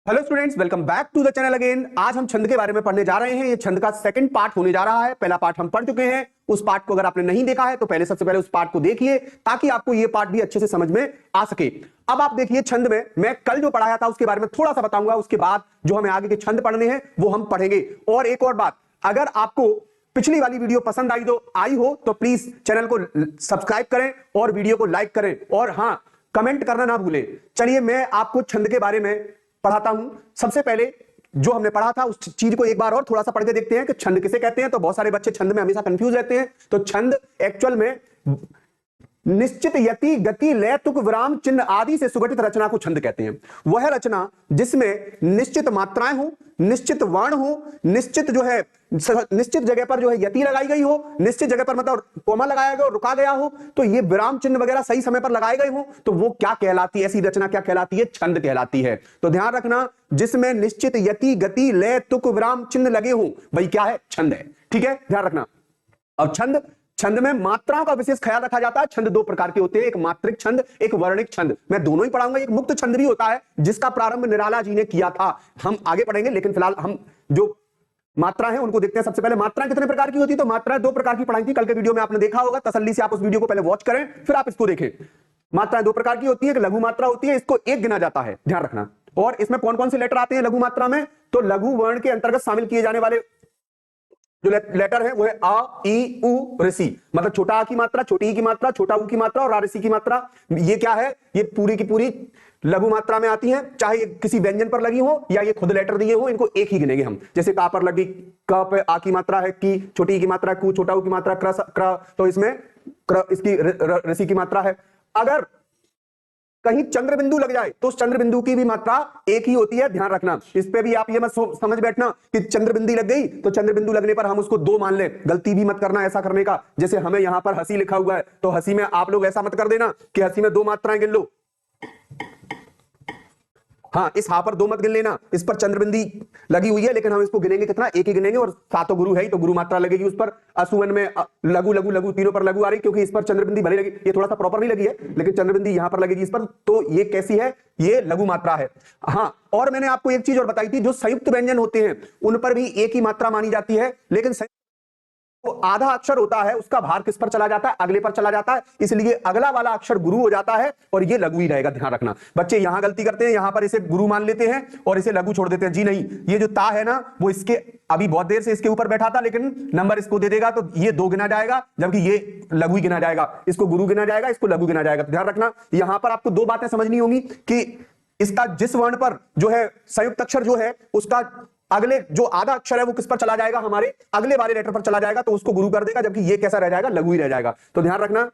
Hello students, welcome back to the channel again. आज हम छंद के बारे में पढ़ने जा रहे हैं। ये छंद का सेकंड पार्ट होने जा रहा है। पहला पार्ट हम पढ़ चुके हैं। उस पार्ट को अगर आपने नहीं देखा है तो पहले सबसे पहले उस पार्ट को देखिए ताकि आपको ये पार्ट भी अच्छे से समझ में आ सके। अब आप देखिए, छंद में मैं कल जो पढ़ाया था उसके बारे में थोड़ा सा बताऊंगा। उसके बाद जो हमें आगे के छंद पढ़ने हैं वो हम पढ़ेंगे। और एक और बात, अगर आपको पिछली वाली वीडियो पसंद आई हो तो प्लीज चैनल को सब्सक्राइब करें और वीडियो को लाइक करें, और हाँ, कमेंट करना ना भूलें। चलिए मैं आपको छंद के बारे में पढ़ाता हूं। सबसे पहले जो हमने पढ़ा था उस चीज को एक बार और थोड़ा सा पढ़ के देखते हैं कि छंद किसे कहते हैं। तो बहुत सारे बच्चे छंद में हमेशा कंफ्यूज रहते हैं। तो छंद एक्चुअल में निश्चित यति, गति, लय, तुक, विराम चिन्ह आदि से सुगठित रचना को छंद कहते हैं। वह रचना जिसमें निश्चित मात्राएं हो, निश्चित वर्ण हो, निश्चित जो है निश्चित जगह पर जो है यति लगाई गई हो, निश्चित जगह पर मतलब कोमा लगाया गया और रुका गया हो, तो ये विराम चिन्ह वगैरह सही समय पर लगाए गए हो, तो वो क्या कहलाती है? ऐसी रचना क्या कहलाती है? छंद कहलाती है। तो ध्यान रखना, जिसमें निश्चित यति, गति, लय, तुक, विराम चिन्ह लगे हो वही क्या है? छंद है। ठीक है, ध्यान रखना। अब छंद में मात्राओं का विशेष ख्याल रखा जाता है। छंद दो प्रकार के होते हैं, एक मात्रिक छंद, एक वर्णिक छंद। मैं दोनों ही पढ़ाऊंगा। एक मुक्त छंद भी होता है जिसका प्रारंभ निराला जी ने किया था, हम आगे पढ़ेंगे। लेकिन फिलहाल हम जो मात्रा है उनको देखते हैं। सबसे पहले मात्रा कितने प्रकार की होती है? तो मात्रा दो प्रकार की पढ़ाई थी, कल के वीडियो में आपने देखा होगा। तसल्ली से आप उस वीडियो को पहले वॉच करें, फिर आप इसको देखें। मात्राएं दो प्रकार की होती है, एक लघु मात्रा होती है, इसको एक गिना जाता है, ध्यान रखना। और इसमें कौन कौन से लेटर आते हैं लघु मात्रा में? तो लघु वर्ण के अंतर्गत शामिल किए जाने वाले जो लेटर है वो है आ, ई, उ, ऋषि। मतलब छोटा आ की मात्रा, छोटी ई की मात्रा, छोटा उ की मात्रा और ऋषि की मात्रा। ये क्या है? ये पूरी की पूरी लघु मात्रा में आती हैं, चाहे ये किसी व्यंजन पर लगी हो या ये खुद लेटर दिए हो। इनको एक ही गिनेंगे हम। जैसे का पर लगी, क पे आ की मात्रा है की, छोटी ई की मात्रा कु, छोटा उ की मात्रा क्र, तो इसमें इसकी ऋषि की मात्रा है। अगर कहीं चंद्र बिंदु लग जाए तो उस चंद्र बिंदु की भी मात्रा एक ही होती है, ध्यान रखना। इस पे भी आप ये मत समझ बैठना कि चंद्र बिंदु लग गई तो चंद्र बिंदु लगने पर हम उसको दो मान लें। गलती भी मत करना ऐसा करने का। जैसे हमें यहां पर हंसी लिखा हुआ है तो हंसी में आप लोग ऐसा मत कर देना कि हंसी में दो मात्राएं गिन लो। हाँ, इस हा पर दो मत गिन लेना। इस पर चंद्र बिंदी लगी हुई है लेकिन हम इसको गिनेंगे कितना? एक ही गिनेंगे। और सातों गुरु है तो गुरु मात्रा लगेगी उस पर। असुवन में लघु लघु लघु तीनों पर लघु आ रही, क्योंकि इस पर चंद्र बिंदी भले लगी, ये थोड़ा सा प्रॉपर नहीं लगी है लेकिन चंद्र बिंदी यहां पर लगेगी इस पर। तो ये कैसी है? ये लघु मात्रा है। हाँ, और मैंने आपको एक चीज और बताई थी, जो संयुक्त व्यंजन होते हैं उन पर भी एक ही मात्रा मानी जाती है, लेकिन तो आधा अक्षर होता है उसका भार किस पर चला जाता है? अगले पर चला जाता है। इसलिए अगला वाला अक्षर गुरु हो जाता है और ये लघु ही रहेगा, ध्यान रखना। बच्चे यहां गलती करते हैं, यहां पर इसे गुरु मान लेते हैं और इसे लघु छोड़ देते हैं। जी नहीं, ये जो ता है ना वो इसके अभी बहुत देर से इसके ऊपर बैठा था, लेकिन नंबर इसको दे देगा तो ये दो गिना जाएगा, जबकि ये लघु ही गिना जाएगा। इसको गुरु गिना जाएगा, इसको लघु गिना जाएगा। तो ध्यान रखना, यहां पर आपको दो बातें समझनी होंगी कि इसका जिस वर्ण पर जो है संयुक्त अक्षर जो है उसका अगले जो आधा अक्षर है वो किस पर चला जाएगा? हमारे अगले वाले लेटर पर चला जाएगा, तो उसको गुरु कर देगा, जबकि ये कैसा रह जाएगा? लघु ही रह जाएगा। तो ध्यान रखना।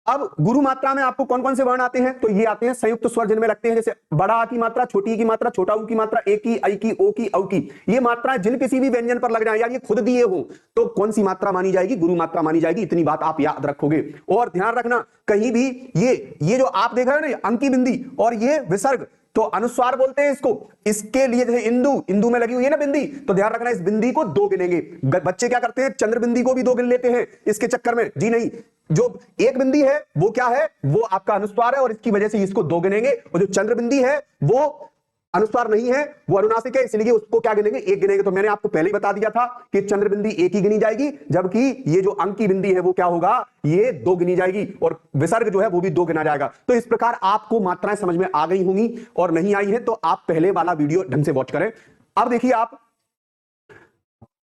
अब गुरु मात्रा में आपको कौन कौन से वर्ण आते हैं? तो ये आते हैं संयुक्त स्वर जिनमें लगते हैं, जैसे बड़ा आ की मात्रा, छोटी ई की मात्रा, छोटा उ की मात्रा, ए की, आई की, ओ की, औ की। ये मात्राएं जिन किसी भी व्यंजन पर लग जाए या ये खुद दिए हो तो कौन सी मात्रा मानी जाएगी? गुरु मात्रा मानी जाएगी। इतनी बात आप याद रखोगे। और ध्यान रखना, कहीं भी ये जो आप देख रहे हो ना, अंकी बिंदी और ये विसर्ग, तो अनुस्वार बोलते हैं इसको। इसके लिए जैसे इंदु में लगी हुई है ना बिंदी, तो ध्यान रखना इस बिंदी को दो गिनेंगे। बच्चे क्या करते हैं? चंद्र बिंदी को भी दो गिन लेते हैं इसके चक्कर में। जी नहीं, जो एक बिंदी है वो क्या है? वो आपका अनुस्वार है और इसकी वजह से इसको दो गिनेंगे। और जो चंद्र बिंदी है वो अनुस्वार नहीं है, वो अनुनासिक है, इसलिए उसको क्या गिनेंगे? एक गिनेंगे। तो मैंने आपको पहले ही बता दिया था कि चंद्र बिंदी एक ही गिनी जाएगी, जबकि ये जो अंकी बिंदी है वो क्या होगा? ये दो गिनी जाएगी और विसर्ग जो है वो भी दो गिना जाएगा। तो इस प्रकार आपको मात्राएं समझ में आ गई होंगी, और नहीं आई है तो आप पहले वाला वीडियो ढंग से वॉच करें। अब देखिए, आप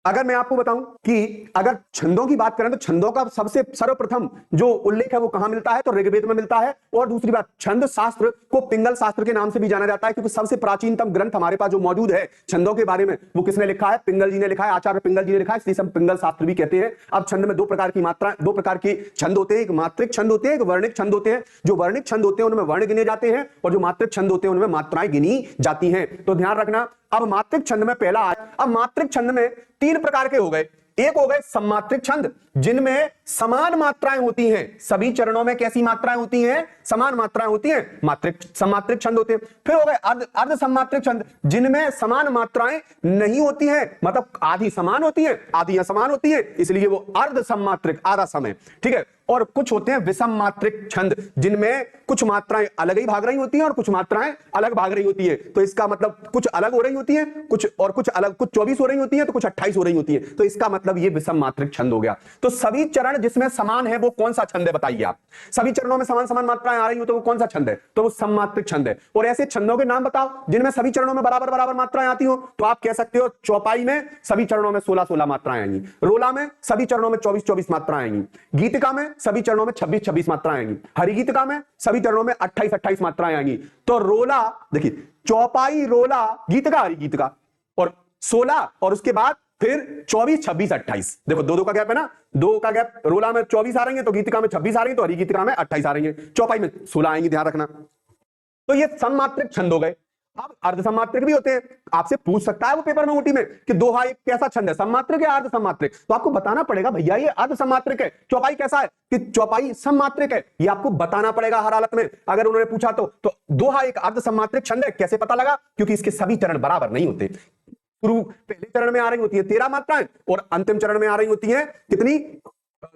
अगर मैं आपको बताऊं कि अगर छंदों की बात करें तो छंदों का सबसे सर्वप्रथम जो उल्लेख है वो कहां मिलता है? तो ऋग्वेद में मिलता है। और दूसरी बात, छंद शास्त्र को पिंगल शास्त्र के नाम से भी जाना जाता है, क्योंकि सबसे प्राचीनतम ग्रंथ हमारे पास जो मौजूद है छंदों के बारे में वो किसने लिखा है? पिंगल जी ने लिखा है, आचार्य पिंगल जी ने लिखा है, इसलिए हम पिंगल शास्त्र भी कहते हैं। अब छंद में दो प्रकार की मात्रा, दो प्रकार के छंद होते हैं, एक मात्रिक छंद होते हैं, एक वर्णिक छंद होते हैं। जो वर्णिक छंद होते हैं उनमें वर्ण गिने जाते हैं और जो मात्रिक छंद होते हैं उनमें मात्राएं गिनी जाती हैं। तो ध्यान रखना। अब मात्रिक छंद में पहला आया। अब मात्रिक छंद में तीन प्रकार के हो गए। एक हो गए सममात्रिक छंद, जिनमें समान मात्राएं होती हैं। सभी चरणों में कैसी मात्राएं होती हैं? समान मात्राएं होती हैं, मात्रिक सममात्रिक छंद होते हैं। फिर हो गए अर्ध सममात्रिक छंद, जिनमें समान मात्राएं नहीं होती हैं, मतलब आधी समान होती है, आधी असमान होती है, इसलिए वो अर्ध सममात्रिक, आधा समय। ठीक है। और कुछ होते हैं विषम मात्रिक छंद, जिनमें कुछ मात्राएं अलग ही भाग रही होती हैं और कुछ मात्राएं अलग भाग रही होती है। तो इसका मतलब कुछ अलग हो रही होती है, कुछ अलग, कुछ 24 हो रही होती है तो कुछ 28 हो रही होती है। तो इसका मतलब ये विषम मात्रिक छंद हो गया। तो सभी चरण जिसमें समान है वो कौन सा छंद है बताइए आप? सभी चरणों में समान समान मात्राएं आ रही हो तो वो कौन सा छंद है? तो वो सममात्रिक छंद है। और ऐसे छंदों के नाम बताओ जिनमें सभी चरणों में बराबर बराबर मात्राएं आती हो। तो आप कह सकते हो चौपाई में सभी चरणों में 16-16 मात्राएं आएंगी, रोला में सभी चरणों में 24-24 मात्राएं आएंगी, गीतिका में सभी चरणों में 26-26 मात्राएं आएंगी, हरिगीतिका में सभी चरणों में 28-28 मात्राएं आएंगी। तो रोला देखिए, चौपाई, रोला, गीतिका, हरिगीतिका और 16 और उसके बाद फिर 24, 26, 28। देखो दो का गैप है ना, दो का गैप। रोला में 24 आ रही है तो गीतिका में 26 आ रही है, तो हरिगीतिका में 28 आ रही है, चौपाई में 16 आएंगी, ध्यान रखना। तो ये सममात्रिक छंद हो गए। अब अर्धसममात्रिक भी होते हैं। आपसे पूछ सकता है वो पेपर में ऊटी में कि दोहा एक कैसा छंद है, सममात्रिक या अर्धसममात्रिक? तो आपको बताना पड़ेगा भैया ये अर्धसममात्रिक है। चौपाई कैसा है कि चौपाई सममात्रिक है, ये आपको बताना पड़ेगा हर हालत में अगर उन्होंने पूछा तो दोहा एक अर्धसममात्रिक छंद है। कैसे पता लगा? क्योंकि इसके सभी चरण बराबर नहीं होते। शुरू पहले चरण में आ रही होती है 13 मात्राएं और अंतिम चरण में आ रही होती है कितनी?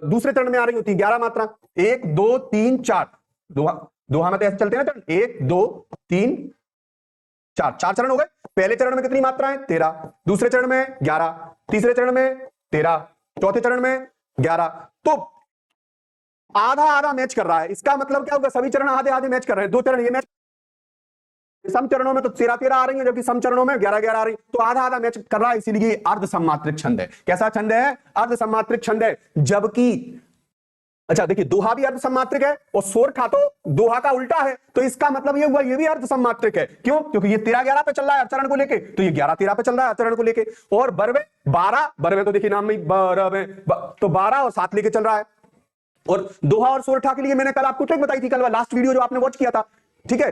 दूसरे चरण में आ रही होती है 11 मात्रा। 1 2 3 4 दोहा में तो ऐसे चलते हैं ना चरण, 1 2 3 4, 4 चरण हो गए। पहले चरण में कितनी मात्राएं? 13, दूसरे चरण में 11, तीसरे चरण में 13, चौथे चरण में 11। तो आधा आधा मैच कर रहा है। इसका मतलब क्या होगा? सभी चरण आधे आधे मैच कर रहे हैं। दो चरण ये मैच, सम चरणों में तो 13-13 आ रही है, जबकि सम चरणों में 11-11 आ रही है। तो आधा आधा मैच कर रहा है, इसीलिए अर्धसममात्रिक छंद है। कैसा छंद है? अर्धसममात्रिक छंद है। जबकि अच्छा देखिए, दोहा भी अर्धसममात्रिक है और सोरठा तो दोहा का उल्टा है। तो इसका मतलब ये हुआ ये भी अर्धसममात्रिक है। क्यों? क्योंकि ये 13-11 पे चल रहा है चरण को लेके, तो ये 11-13 पे चल रहा है चरण को लेके। और बरवे 12 तो देखिए नाम में बरवे, तो 12 और 7 लेके चल रहा है। और दोहा और सोरठा के लिए मैंने कल आपको ट्रिक बताई थी, कल लास्ट वीडियो जो आपने वॉच किया था, ठीक है।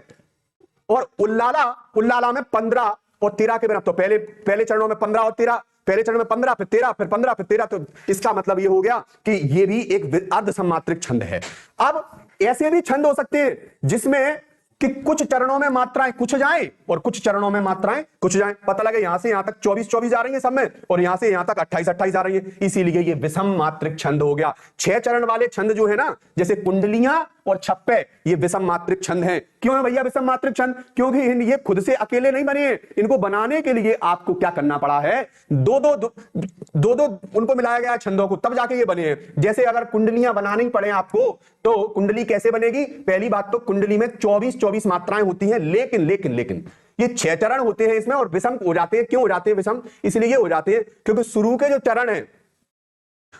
और उल्लाला में 15 और 13 के बिना, तो पहले चरणों में 15 और 13, पहले चरण में 15 फिर 13 फिर 15 फिर 13। तो इसका मतलब ये हो गया कि ये भी एक अर्धसममात्रिक छंद है। अब ऐसे भी छंद हो सकते हैं जिसमें कि कुछ चरणों में मात्राएं कुछ जाएं और कुछ चरणों में मात्राएं कुछ जाएं। पता लगे यहां से यहां तक 24-24 आ रही है सब में और यहां से यहां तक 28-28 आ रही है, इसीलिए ये विषम मात्रिक छंद हो गया। 6 चरण वाले छंद जो है ना, जैसे कुंडलियां और छप्पे, ये विषम मात्रिक छंद हैं। क्यों है भैया विषम मात्रिक छंद? क्योंकि ये खुद से अकेले नहीं बने हैं। इनको बनाने के लिए आपको क्या करना पड़ा है? दो दो उनको मिलाया गया छंदों को, तब जाके ये बने हैं। जैसे अगर कुंडलियां बनानी पड़े आपको, तो कुंडली कैसे बनेगी? पहली बात तो कुंडली में 24-24 मात्राएं होती हैं, लेकिन ये 6 चरण होते हैं इसमें और विषम हो जाते हैं। क्यों हो जाते हैं विषम? इसलिए हो जाते हैं क्योंकि शुरू के जो चरण हैं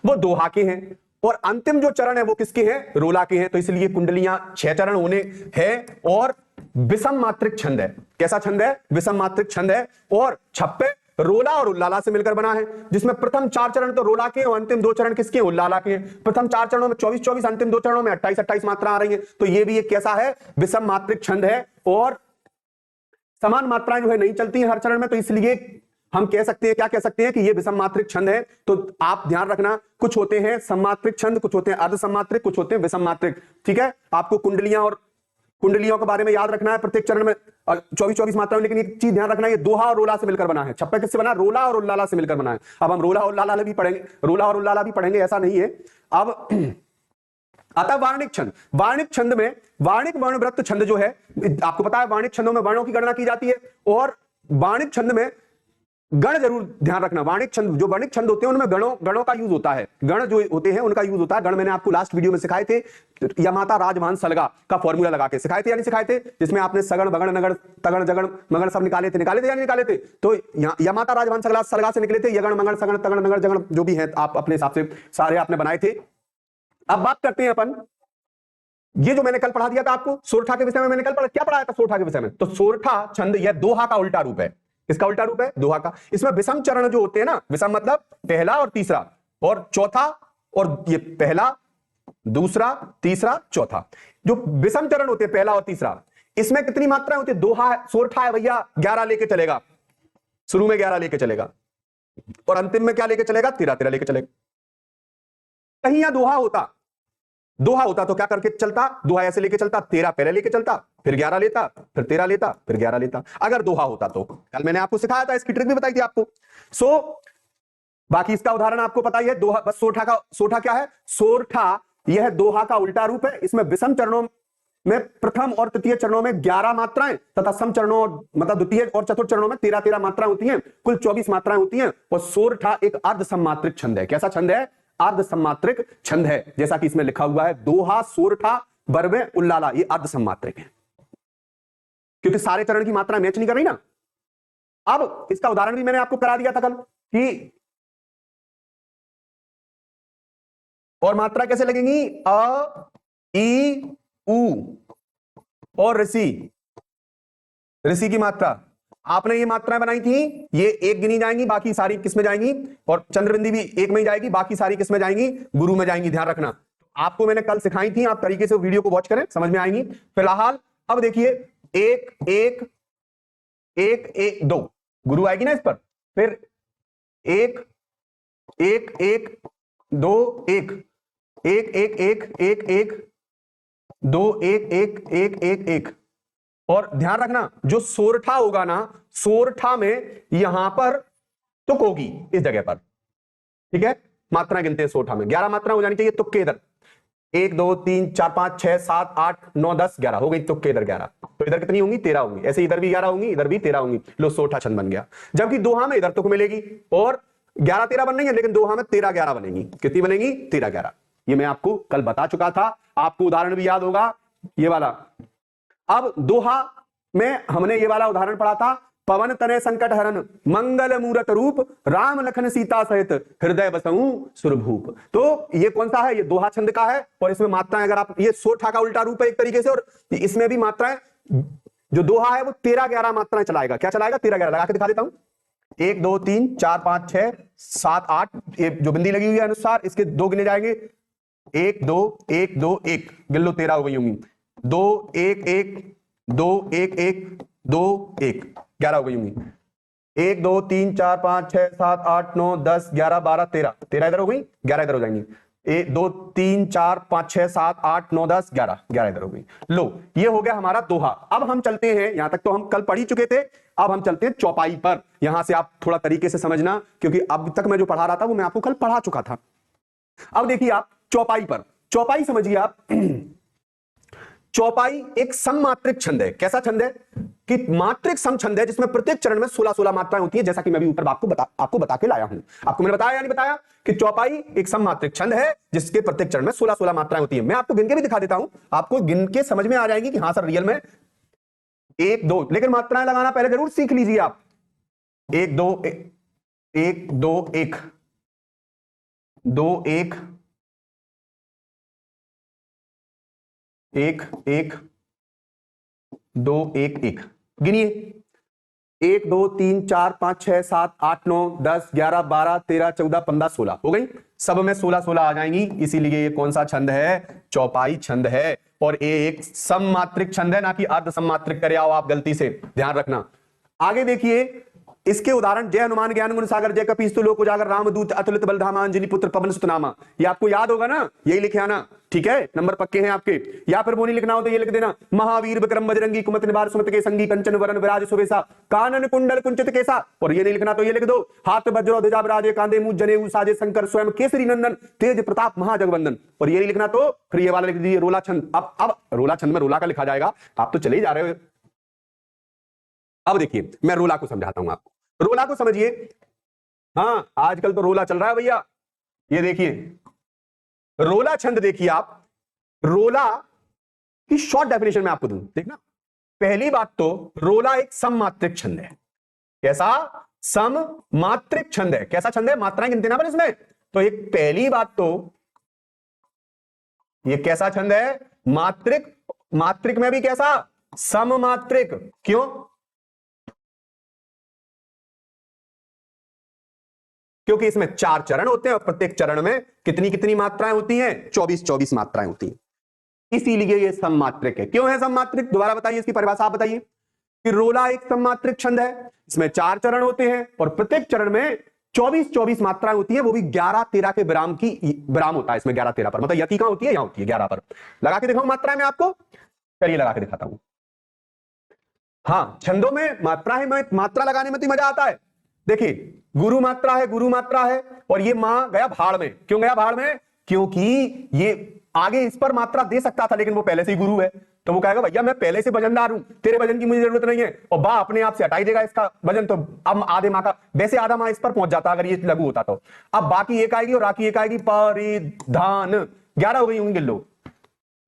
वो दोहा के हैं और अंतिम जो चरण है वो किसके हैं? रोला के हैं। तो इसलिए कुंडलियां 6 चरण होने हैं और विषम मात्रिक छंद है। कैसा छंद है? विषम मात्रिक छंद है। और छप्पे रोला और उल्लाला से मिलकर बना है, जिसमें प्रथम 4 चरण तो रोला के और अंतिम 2 चरण किसके? उल्लाला के। प्रथम 4 चरणों में 24-24, अंतिम 2 चरणों में 28-28 मात्रा आ रही है। तो ये भी एक कैसा है? विषम मात्रिक छंद है। और समान मात्राएं जो है नहीं चलती हैं हर चरण में, तो इसलिए हम कह सकते हैं, क्या कह सकते हैं कि ये विषम मात्रिक छंद है। तो आप ध्यान रखना, कुछ होते हैं सममात्रिक छंद, कुछ होते हैं अर्धसममात्रिक, कुछ होते हैं विषम मात्रिक, ठीक है। आपको कुंडलियों के बारे में याद रखना है प्रत्येक चरण में 24-24 मात्राएं। लेकिन एक चीज ध्यान रखना है, ये दोहा और रोला से मिलकर बना है। छप्पे किससे बना? रोला और उल्लाला से मिलकर बना है। अब हम रोला और उल्लाला भी पढ़ेंगे, ऐसा नहीं है। अब अतः वार्णिक छंद, वार्णिक छंद में वार्णिक वर्णवृत्त छंद जो है, आपको पता है वार्णिक छंदों में वर्णों की गणना की जाती है। और वार्णिक छंद में गण जरूर ध्यान रखना। वार्णिक छंद, जो वर्णिक छंद होते हैं उनमें गणों का यूज होता है। गण जो होते हैं उनका यूज होता है। गण मैंने आपको लास्ट वीडियो में सिखाए थे, यमाता राजवान सलगा का फॉर्मूला लगा के सिखाए थे या नहीं सिखाए थे, जिसमें आपने सगण बगण नगण तगण जगण मगण सब निकाले थे या नहीं निकाले थे? तो यमाता राजवान सलगा से निकले थे यगण मगण सगण तगण नगण जगण, जो भी है आप अपने हिसाब से सारे आपने बनाए थे। अब बात करते हैं अपन, ये जो मैंने कल पढ़ा दिया था आपको सोरठा के विषय में, मैंने कल क्या पढ़ाया था सोरठा के विषय में? तो सोरठा छंद यह दोहा का उल्टा रूप है। किसका उल्टा रूप है? दोहा का। इसमें विषम चरण जो होते हैं ना, विषम मतलब पहला और तीसरा और चौथा, और ये पहला दूसरा तीसरा चौथा, जो विषम चरण होते हैं पहला और तीसरा, इसमें कितनी मात्राएं होती है? दोहा सोरठा है भैया 11 लेके चलेगा, शुरू में 11 लेके चलेगा और अंतिम में क्या लेके चलेगा? 13-13 लेके चलेगा। कहीं यहां दोहा होता तो क्या करके चलता? दोहा ऐसे लेके चलता, 13 पहले लेके चलता, फिर 11 लेता, फिर 13 लेता, फिर 11 लेता, अगर दोहा होता तो। कल मैंने आपको सिखाया था, इसकी ट्रिक भी बताई थी आपको। बाकी इसका उदाहरण आपको पता ही है। दोहा बस सोरठा क्या है? सोरठा यह दोहा का उल्टा रूप है। इसमें विषम चरणों में प्रथम और तृतीय चरणों में 11 मात्राएं तथा सम चरणों मतलब द्वितीय और चतुर्थ चरणों में 13 मात्राएं होती हैं, कुल 24 मात्राएं होती हैं। और सोरठा एक अर्ध सम्मात्रिक छंद है। कैसा छंद है? अर्ध सम्मात्रिक छंद है, जैसा कि इसमें लिखा हुआ है दोहा सोरठा बरवे उल्लाला, ये अर्ध सम्मात्रिक है क्योंकि सारे चरण की मात्रा मैच नहीं कर रही ना। अब इसका उदाहरण भी मैंने आपको करा दिया था कल कि और मात्रा कैसे लगेंगी? अ ई उ और ऋषि, ऋषि की मात्रा आपने ये मात्राएं बनाई थी, ये एक गिनी जाएंगी, बाकी सारी किसमें जाएंगी? और चंद्रबिंदी भी एक में ही जाएगी, बाकी सारी किसमें जाएंगी? गुरु में जाएंगी। ध्यान रखना, आपको मैंने कल सिखाई थी, आप तरीके से वीडियो को वॉच करें, समझ में आएंगी। फिलहाल अब देखिए एक एक एक एक दो गुरु आएगी ना इस पर, फिर एक एक एक दो एक एक एक एक एक एक दो एक एक एक एक एक। और ध्यान रखना जो सोरठा होगा ना, सोरठा में यहां पर तुक होगी इस जगह पर, ठीक है। मात्रा गिनते हैं सोरठा में 11 मात्रा हो जानी चाहिए तुक के इधर, 1 2 3 4 5 6 7 8 9 10 11 हो गई तुक के इधर 11। तो इधर कितनी होंगी? 13 होंगी। ऐसे इधर भी 11 होंगी, इधर भी 13 होंगी। लो सोरठा छंद बन गया। जबकि दोहा में इधर तुक मिलेगी और 11 13 बन रही है, लेकिन दोहा में 13 11 बनेगी। कितनी बनेगी? 13 11। ये मैं आपको कल बता चुका था, आपको उदाहरण भी याद होगा ये वाला। अब दोहा में हमने ये वाला उदाहरण पढ़ा था, पवन तनय संकट हरन मंगल मूरत रूप राम लखन सीता सहित हृदय बसऊं सुरभूप। तो ये कौन सा है? ये दोहा छंद का है। और इसमें मात्राएं अगर आप, ये सोरठा का उल्टा रूप है एक तरीके से, और इसमें भी मात्राएं, जो दोहा है वो 13 11 मात्राएं चलाएगा। क्या चलाएगा? 13 11 लगा के दिखा देता हूं। 1 2 3 4 5 6 7 8, ये जो बिंदी लगी हुई है अनुसार इसके दो गिने जाएंगे। 1 2 1 2 1 गिन लो, 13 हो गई होंगी। 2 1 1 2 1 1 2 1 11 हो गई होंगी। 1 2 3 4 5 6 7 8 9 10 11 12 13 13 इधर हो गई, 11 इधर हो जाएंगी। 1 2 3 4 5 6 7 8 9 10 11 11 इधर हो गई। लो ये हो गया हमारा दोहा। अब हम चलते हैं, यहां तक तो हम कल पढ़ ही चुके थे, अब हम चलते हैं चौपाई पर। यहां से आप थोड़ा तरीके से समझना, क्योंकि अब तक मैं जो पढ़ा रहा था वो मैं आपको कल पढ़ा चुका था। अब देखिए आप चौपाई पर, चौपाई समझिए आप। चौपाई एक सममात्रिक छंद है। कैसा छंद है? कि मात्रिक सम छंद है जिसमें प्रत्येक चरण में 16-16 मात्राएं होती है, जैसा कि मैं भी ऊपर आपको बता के लाया हूं। आपको मैंने बताया या नहीं बताया कि चौपाई एक सममात्रिक छंद है जिसके प्रत्येक चरण में 16-16 मात्राएं होती है। मैं आपको गिन के भी दिखा देता हूं, आपको गिन के समझ में आ जाएगी कि हां सर रियल में 1 2, लेकिन मात्राएं लगाना पहले जरूर सीख लीजिए आप। 1 2 1 2 1 2 1 1 1 2 1 1 गिनिए। 1 2 3 4 5 6 7 8 9 10 11 12 13 14 15 16 हो गई। सब में 16-16 आ जाएंगी, इसीलिए ये कौन सा छंद है? चौपाई छंद है। और ये एक सममात्रिक छंद है, ना कि अर्ध सममात्रिक करे आओ आप गलती से, ध्यान रखना। आगे देखिए इसके उदाहरण, जय हनुमान ज्ञान गुण सागर जय कपीस लोक उजागर रामदूत अतुलित बलधामा अंजलि पुत्र पवन सुतनामा। ये आपको याद होगा ना, यही लिखे आना, ठीक है। नंबर पक्के हैं आपके। या फिर वो नहीं लिखना हो तो ये लिख देना, महावीर विक्रम बजरंगी कुमति निवार सुमत के संगी कंचन वरन विराज सुबेसा कानन कुंडल कुंचित केसा। और ये नहीं लिखना तो ये लिख दो, हाथ वज्र ध्वजा विराजे कांधे मुझ जनेऊ साजे शंकर स्वयं केसरी नंदन तेज प्रताप महाजगवंदन। और ये नहीं लिखना तो फिर ये वाला लिख दीजिए रोला छंद। अब रोला छंद में रोला का लिखा जाएगा, आप तो चले ही जा रहे हो। अब देखिए मैं रोला को समझाता हूं आपको, रोला को समझिए। हाँ आजकल तो रोला चल रहा है भैया। ये देखिए रोला छंद, देखिए आप रोला की शॉर्ट डेफिनेशन में आपको दूं, देखना। पहली बात तो रोला एक सममात्रिक छंद है। कैसा? सममात्रिक छंद है। कैसा छंद है? मात्राएं गिनते ना पर इसमें, तो एक पहली बात तो ये कैसा छंद है? मात्रिक। मात्रिक में भी कैसा? सममात्रिक। क्यों? क्योंकि इसमें 4 चरण होते हैं और प्रत्येक चरण में कितनी कितनी मात्राएं होती हैं? 24 मात्राएं होती हैं, इसीलिए ये सममात्रिक है। क्यों है सममात्रिक? दोबारा बताइए, इसकी परिभाषा आप बताइए। कि रोला एक सममात्रिक छंद है, इसमें 4 चरण होते हैं और प्रत्येक चरण में 24 मात्राएं होती है, वो भी 11 13 के विराम होता है इसमें, 11 13 पर। मतलब यति कहां होती है? यहां होती है 11 पर। लगा के दिखाऊं मात्राएं मैं आपको? चलिए लगा के दिखाता हूं। हाँ छंदों में मात्रा है, मात्रा लगाने में तो मजा आता है। देखिए गुरु मात्रा है, गुरु मात्रा है, और ये मां गया भाड़ में। क्यों गया भाड़ में? क्योंकि ये आगे इस पर मात्रा दे सकता था, लेकिन वो पहले से ही गुरु है, तो वो कहेगा भैया मैं पहले से वजनदार हूं, तेरे वजन की मुझे जरूरत नहीं है, और बा अपने आप से हटाई देगा इसका वजन, तो अब आधे माह का, वैसे आधा माह इस पर पहुंच जाता अगर ये लघु होता तो। अब बाकी एक आएगी और राखी एक आएगी, परिधान 11 हो गई होंगी, गिन लो,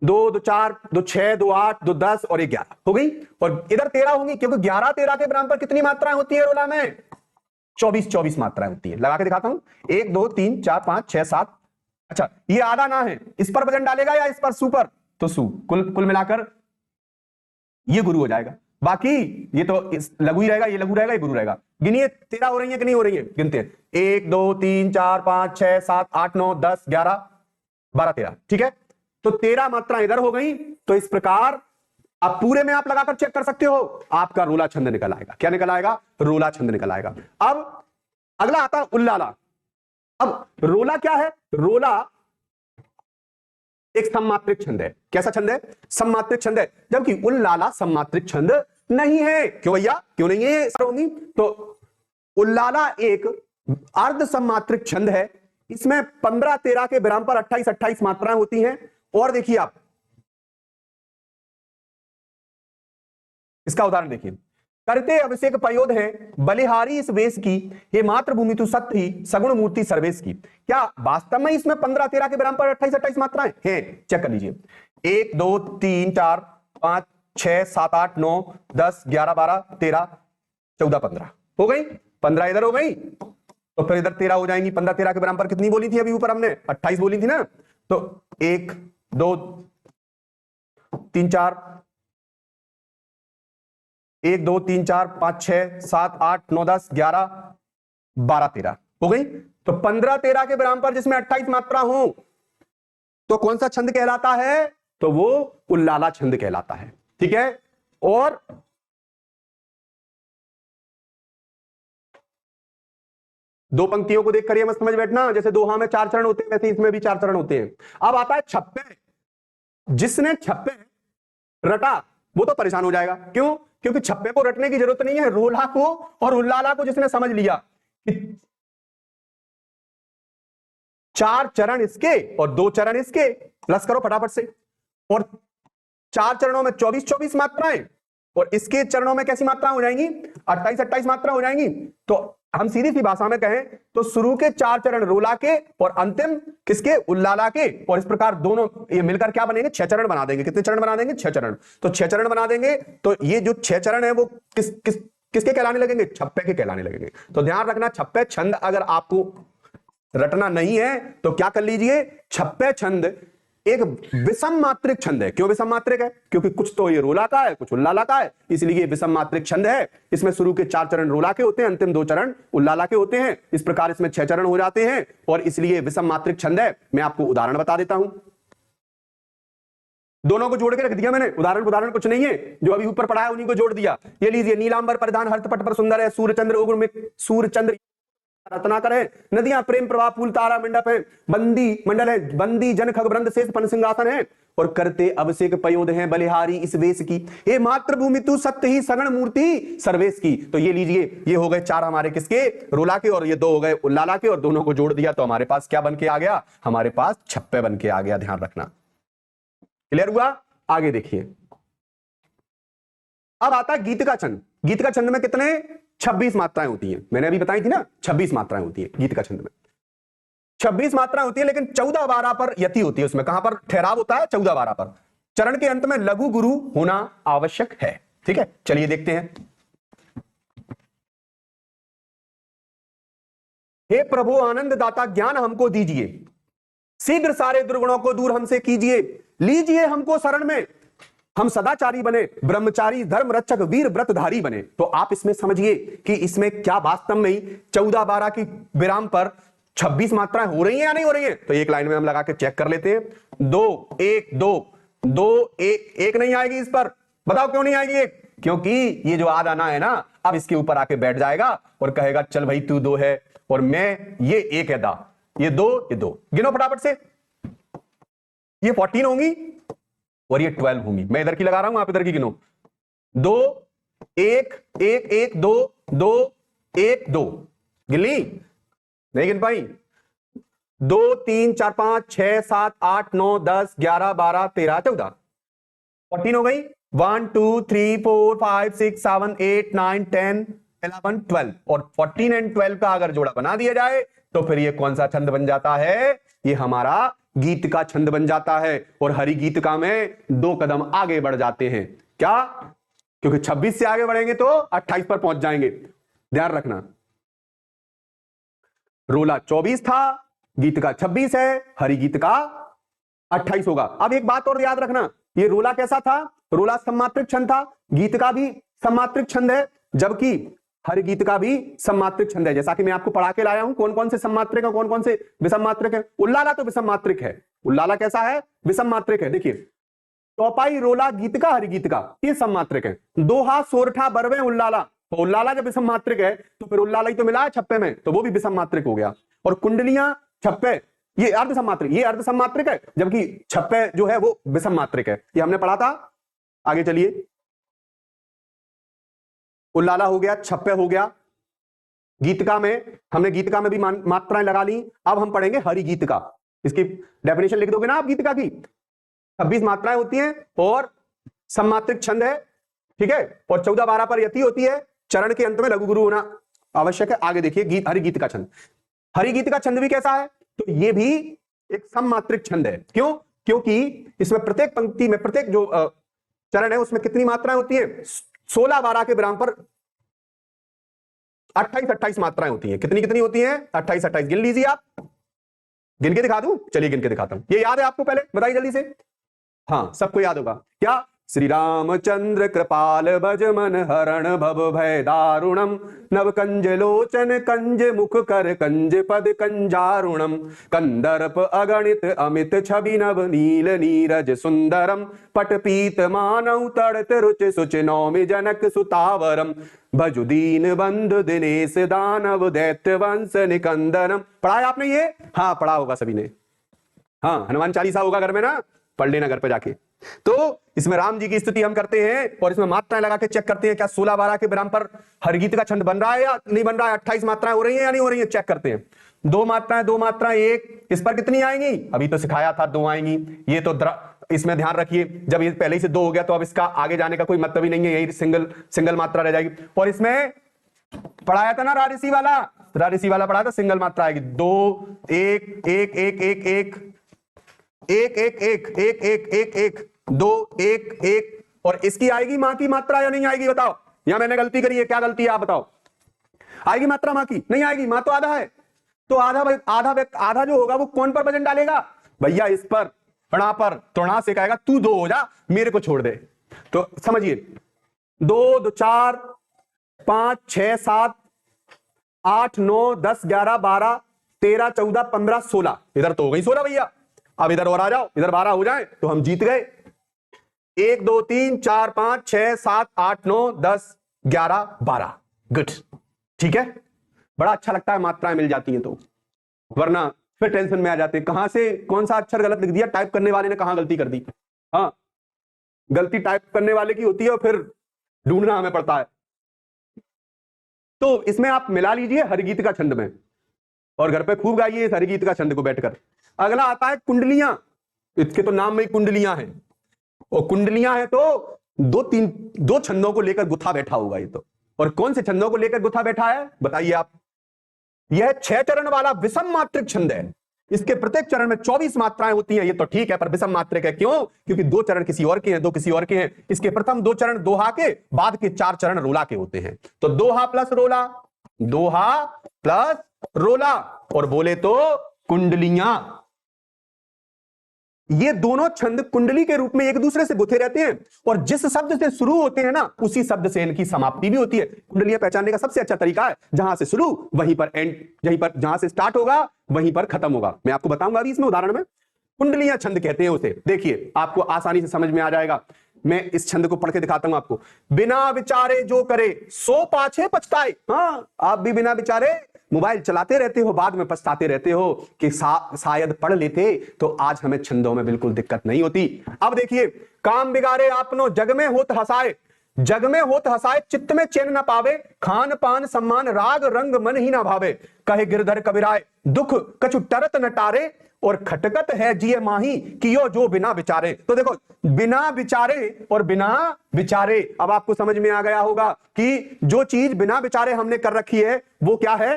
2 2 4 2 6 2 8 2 10 और 11 हो गई, और इधर 13 होंगी, क्योंकि 11 13 के बराबर कितनी मात्राएं होती है रोला में? 24 मात्राएं होती है। लगा के दिखाता हूं, 1 2 3 4 5 6 7। अच्छा ये आधा ना है, इस पर वजन डालेगा या इस पर सुपर, तो सु, कुल मिलाकर ये गुरु हो जाएगा। बाकी ये तो लघु ही रहेगा, ये लघु रहेगा, ये गुरु रहेगा। गिनिए 13 हो रही है कि नहीं हो रही है, गिनते हैं, 1 2 3 4 5 6 7 8 9 10 11 12 13, ठीक है, तो 13 मात्रा इधर हो गई। तो इस प्रकार अब पूरे में आप लगाकर चेक कर सकते हो, आपका रोला छंद निकल आएगा। क्या निकल आएगा? रोला छंद निकल आएगा। अब अगला आता है उल्लाला। अब रोला क्या है? रोला एक सममात्रिक छंद है। कैसा छंद है? सममात्रिक छंद है, जबकि उल्लाला सममात्रिक छंद नहीं है। क्यों भैया, क्यों नहीं है होंगी? तो उल्लाला एक अर्ध सममात्रिक छंद है, इसमें 15 13 के विराम पर 28 28 मात्राएं होती हैं। और देखिए आप इसका उदाहरण देखिए, करते अभिषेक पयोध है बलिहारी इस वेश की, हे मातृभूमि तू सत्य ही सगुण मूर्ति सर्वेश की। क्या वास्तव में इसमें 15 13 के विराम पर 28 28 मात्राएं हैं? चेक कर लीजिए, 1 2 3 4 5 6 7 8 9 10 11 12 13 14 15 हो गई, 15 इधर हो गई, तो फिर इधर 13 हो जाएंगी। 15 13 के विराम पर कितनी बोली थी अभी ऊपर हमने? 28 बोली थी ना। तो 1 2 3 4 1 2 3 4 5 6 7 8 9 10 11 12 13 हो गई। तो 15 13 के विराम पर जिसमें 28 मात्रा हो तो कौन सा छंद कहलाता है? तो वो उल्लाला छंद कहलाता है, ठीक है। और दो पंक्तियों को देखकर ये मत समझ बैठना, जैसे दोहा में 4 चरण होते हैं वैसे इसमें भी 4 चरण होते हैं। अब आता है छप्पे। जिसने छप्पे रटा वो तो परेशान हो जाएगा। क्यों? क्योंकि छप्पे को रटने की जरूरत नहीं है। रोला को और उल्लाला को जिसने समझ लिया कि 4 चरण इसके और 2 चरण इसके, प्लस करो फटाफट से, और 4 चरणों में 24 24 मात्राएं, और इसके चरणों में कैसी मात्रा हो जाएंगी? 28 28 मात्रा हो जाएंगी। तो हम सीधी सी भाषा में कहें तो शुरू के 4 चरण रोला के और अंतिम किसके? उल्लाला के। और इस प्रकार दोनों ये मिलकर क्या बनेंगे? 6 चरण बना देंगे। कितने चरण बना देंगे? 6 चरण। तो 6 चरण बना देंगे, तो ये जो 6 चरण है वो किसके कहलाने लगेंगे? छप्पे के कहलाने लगेंगे। तो ध्यान रखना, छप्पे छंद अगर आपको रटना नहीं है तो क्या कर लीजिए, छप्पे छंद एक विषम मात्रिक छंद है। क्यों विषम मात्रिक है? क्योंकि कुछ तो ये रोला का है, कुछ उल्लाला का है, इसलिए ये विषम मात्रिक छंद है। इसमें शुरू के 4 चरण रोला के होते हैं, अंतिम 2 चरण उल्लाला के होते हैं। इस प्रकार इसमें 6 चरण हो जाते हैं और इसलिए विषम मात्रिक छंद है। मैं आपको उदाहरण बता देता हूं, दोनों को जोड़ के रख दिया मैंने। उदाहरण कुछ नहीं है, जो अभी ऊपर पढ़ा है उन्हीं को जोड़ दिया। ये लीजिए, नीलांबर परिधान हर्षपट पर सुंदर है, सूर्यचंद्र उग्र में सूर्यचंद्र रत्नाकर है, नदियां प्रेम प्रवाह फूल तारा मंडप है, बंदी मंडल है, बंदी जन खगवृंद शेष फन सिंहासन है, और करते अभिषेक पयोध है बलिहारी इस वेश की, हे मातृभूमि तू सत्य ही सगण मूर्ति सर्वेश की। तो ये लीजिए, ये हो गए 4 हमारे किसके? रोला के, और ये 2 हो गए उल्लाला के, और दोनों को जोड़ दिया तो हमारे पास क्या बन के आ गया? हमारे पास छप्पे बन के आ गया। ध्यान रखना, क्लियर हुआ? आगे देखिए, अब आता है गीत का छंद। गीत का छंद में कितने? 26 मात्राएं होती हैं। मैंने अभी बताई थी ना, 26 मात्राएं होती है गीत का छंद में। 26 मात्राएं होती है, लेकिन 14 12 पर यति होती है। उसमें कहां पर ठहराव होता है? 14 12 पर। चरण के अंत में लघु गुरु होना आवश्यक है, ठीक है। चलिए देखते हैं। हे प्रभु आनंद दाता ज्ञान हमको दीजिए, शीघ्र सारे दुर्गुणों को दूर हमसे कीजिए, लीजिए हमको शरण में, हम सदाचारी बने, ब्रह्मचारी धर्म रक्षक वीर व्रतधारी बने। तो आप इसमें समझिए कि इसमें क्या वास्तव में ही 14 12 की विराम पर 26 मात्राएं हो रही हैं या नहीं हो रही हैं? तो एक लाइन में हम लगा के चेक कर लेते हैं। 2 1 2 2 1 1 नहीं आएगी इस पर। बताओ क्यों नहीं आएगी एक? क्योंकि ये जो आधा ना है ना, अब इसके ऊपर आके बैठ जाएगा और कहेगा चल भाई तू 2 है और मैं ये 1 है दा, ये 2 ये 2। गिनो फटाफट से, ये 14 होंगी और ये 12 होंगी। मैं इधर की लगा रहा हूं, आप इधर की गिनो। 2 1 1 1 2 2 1 2 गिन ली? नहीं गिन पाई? 2 3 4 5 6 7 8 9 10 11 12 13 14 14 हो गई। 1 2 3 4 5 6 7 8 9 10 11 12 और 14 एंड 12 का अगर जोड़ा बना दिया जाए तो फिर ये कौन सा छंद बन जाता है? ये हमारा गीत का छंद बन जाता है। और हरि गीत का में 2 कदम आगे बढ़ जाते हैं। क्या? क्योंकि 26 से आगे बढ़ेंगे तो 28 पर पहुंच जाएंगे। ध्यान रखना, रोला 24 था, गीत का 26 है, हरि गीत का 28 होगा। अब एक बात और याद रखना, ये रोला कैसा था? रोला सम्मात्रिक छंद था, गीत का भी सम्मात्रिक छंद है, जबकि हरि गीत का भी सम्मात्रिक छंद है। जैसा कि मैं आपको पढ़ा के लाया हूं कौन कौन से सम्मात्रिक है, कौन कौन से विषम मात्रिक है। उल्लाला तो विषम मात्रिक है। उल्लाला कैसा है? विषम मात्रिक है। देखिए, चौपाई रोला गीत का, हरि गीत का, ये सम्मात्रिक है। दोहा सोरठा बरवे उल्लाला, तो उल्लाला जब विषम मात्रिक है तो फिर उल्लाला ही तो मिला है छप्पे में, तो वो भी विषम मात्रिक हो गया। और कुंडलियां छप्पे ये अर्ध सम्मात्रिक, ये अर्ध सम्मात्रिक है, जबकि छप्पे जो है वो विषम मात्रिक है। ये हमने पढ़ा था। आगे चलिए, उल्लाला हो गया, छप्पे हो गया। गीतका में हमने गीतका में भी मात्राएं लगा ली। अब हम पढ़ेंगे हरि गीत का। इसकी डेफिनेशन लिख दोगे ना आप गीतका की? 26 मात्राएं होती हैं और सम्मात्रिक छंद है, ठीक है। और 14-12 पर यति होती है। चरण के अंत में लघु गुरु होना आवश्यक है। आगे देखिए, हरि गीत का छंद। हरि गीत का छंद भी कैसा है? तो ये भी एक सम्मात्रिक छंद है। क्यों? क्योंकि इसमें प्रत्येक पंक्ति में, प्रत्येक जो चरण है उसमें कितनी मात्राएं होती है? 16-12 के विराम पर 28-28 मात्राएं होती हैं। कितनी कितनी होती हैं? 28-28। गिन लीजिए आप। गिन के दिखा दूं? चलिए गिन के दिखाता हूं। ये याद है आपको? पहले बताइए जल्दी से। हाँ, सबको याद होगा। क्या? श्री रामचंद्र कृपाल भज मन हरण भव भय दारुणम नव कंज लोचन कंज मुख कर कंज पद कंजारुणम कंदर्प अगणित अमित छवि नव नील नीरज सुंदरम पट पीत मानव तड़त रुचि सुचि नौमि जनक सुतावरम भजु दीन बंधु दिनेश दानव दैत्य वंश निकंदनम। पढ़ा है आपने ये? हाँ, पढ़ा होगा सभी ने। हाँ, हनुमान चालीसा होगा घर में ना, पढ़ लेना घर पे जाके। तो इसमें राम जी की स्तुति हम करते हैं और इसमें मात्राएं लगा के चेक करते हैं क्या 16-12 के विराम पर हरि गीत का छंद बन रहा है या नहीं बन रहा है। 28 मात्राएं हो रही हैं या नहीं हो रही हैं, चेक करते हैं। 2 मात्राएं 1, इस पर कितनी आएंगी? अभी तो सिखाया था 2 आएंगी। ये तो इसमें ध्यान रखिए, जब ये पहले ही से 2 हो गया तो अब इसका आगे जाने का कोई मतलब ही नहीं है, यही सिंगल मात्रा रह जाएगी। और इसमें पढ़ाया था ना राजसी वाला पढ़ा था, सिंगल मात्रा आएगी। 2 1 1 1 1 1 1 1 1 1 1 1 2 1 1 और इसकी आएगी मां की मात्रा या नहीं आएगी? बताओ। या मैंने गलती करी है? क्या गलती है आप बताओ? आएगी मात्रा मां की? नहीं आएगी। मां तो आधा है, तो आधा जो होगा वो कौन पर वजन डालेगा? भैया इस पर, णा पर। तो णा से कहेगा तू 2 हो जा, मेरे को छोड़ दे। तो समझिए, 2 2 4 5 6 7 8 9 10 11 12 13 14 15 16। इधर तो हो गई 16 भैया। अब इधर और आ जाओ, इधर 12 हो जाए तो हम जीत गए। 1 2 3 4 5 6 7 8 9 10 11 12। गुड, ठीक है। बड़ा अच्छा लगता है मात्राएं मिल जाती हैं तो, वरना फिर टेंशन में आ जाते हैं, कहां से कौन सा अक्षर गलत लिख दिया, टाइप करने वाले ने कहां गलती कर दी। हाँ, गलती टाइप करने वाले की होती है और फिर ढूंढना हमें पड़ता है। तो इसमें आप मिला लीजिए हरि गीत का छंद में और घर पे खूब गाइए इस हरि गीत का छंद को बैठकर। अगला आता है कुंडलियां। इसके तो नाम में ही कुंडलियां हैं, और कुंडलियां हैं तो 2 छंदों को लेकर गुथा बैठा होगा ये तो। और कौन से छंदों को लेकर गुथा बैठा है बताइए आप? यह 6 चरण वाला विषम मात्रिक छंद है। इसके प्रत्येक चरण में 24 मात्राएं होती हैं। ये तो ठीक है, पर विषम मात्रिक है। क्यों? क्योंकि 2 चरण किसी और के हैं, 2 किसी और के हैं। इसके प्रथम 2 चरण दोहा के, बाद के 4 चरण रोला के होते हैं। तो दोहा प्लस रोला, दोहा प्लस रोला, और बोले तो कुंडलियां। ये दोनों छंद कुंडली के रूप में एक दूसरे से गुथे रहते हैं, और जिस शब्द से शुरू होते हैं ना, उसी शब्द से इनकी समाप्ति भी होती है। कुंडलियां पहचानने का सबसे अच्छा तरीका है, जहां से शुरू वहीं पर एंड, जहां से स्टार्ट होगा वहीं पर खत्म होगा। मैं आपको बताऊंगा अभी इसमें उदाहरण में। कुंडलियां छंद कहते हैं उसे। देखिए, आपको आसानी से समझ में आ जाएगा। मैं इस छंद को पढ़ के दिखाता हूं आपको। बिना विचारे जो करे सो पाछे पछताए। हाँ, आप भी बिना विचारे मोबाइल चलाते रहते हो, बाद में पछताते रहते हो कि शायद पढ़ लेते तो आज हमें छंदों में बिल्कुल दिक्कत नहीं होती। अब देखिए, काम बिगाड़े आपनो जग में होत हसाए, जग में होत हसाए चित्त में चैन न पावे, खान पान सम्मान राग रंग मन ही ना भावे, कहे गिरधर कबीराय दुख कछु टरत न टारे, और खटकत है जिये माही कियो जो बिना विचारे। तो देखो, बिना विचारे और बिना विचारे, अब आपको समझ में आ गया होगा कि जो चीज बिना विचारे हमने कर रखी है वो क्या है।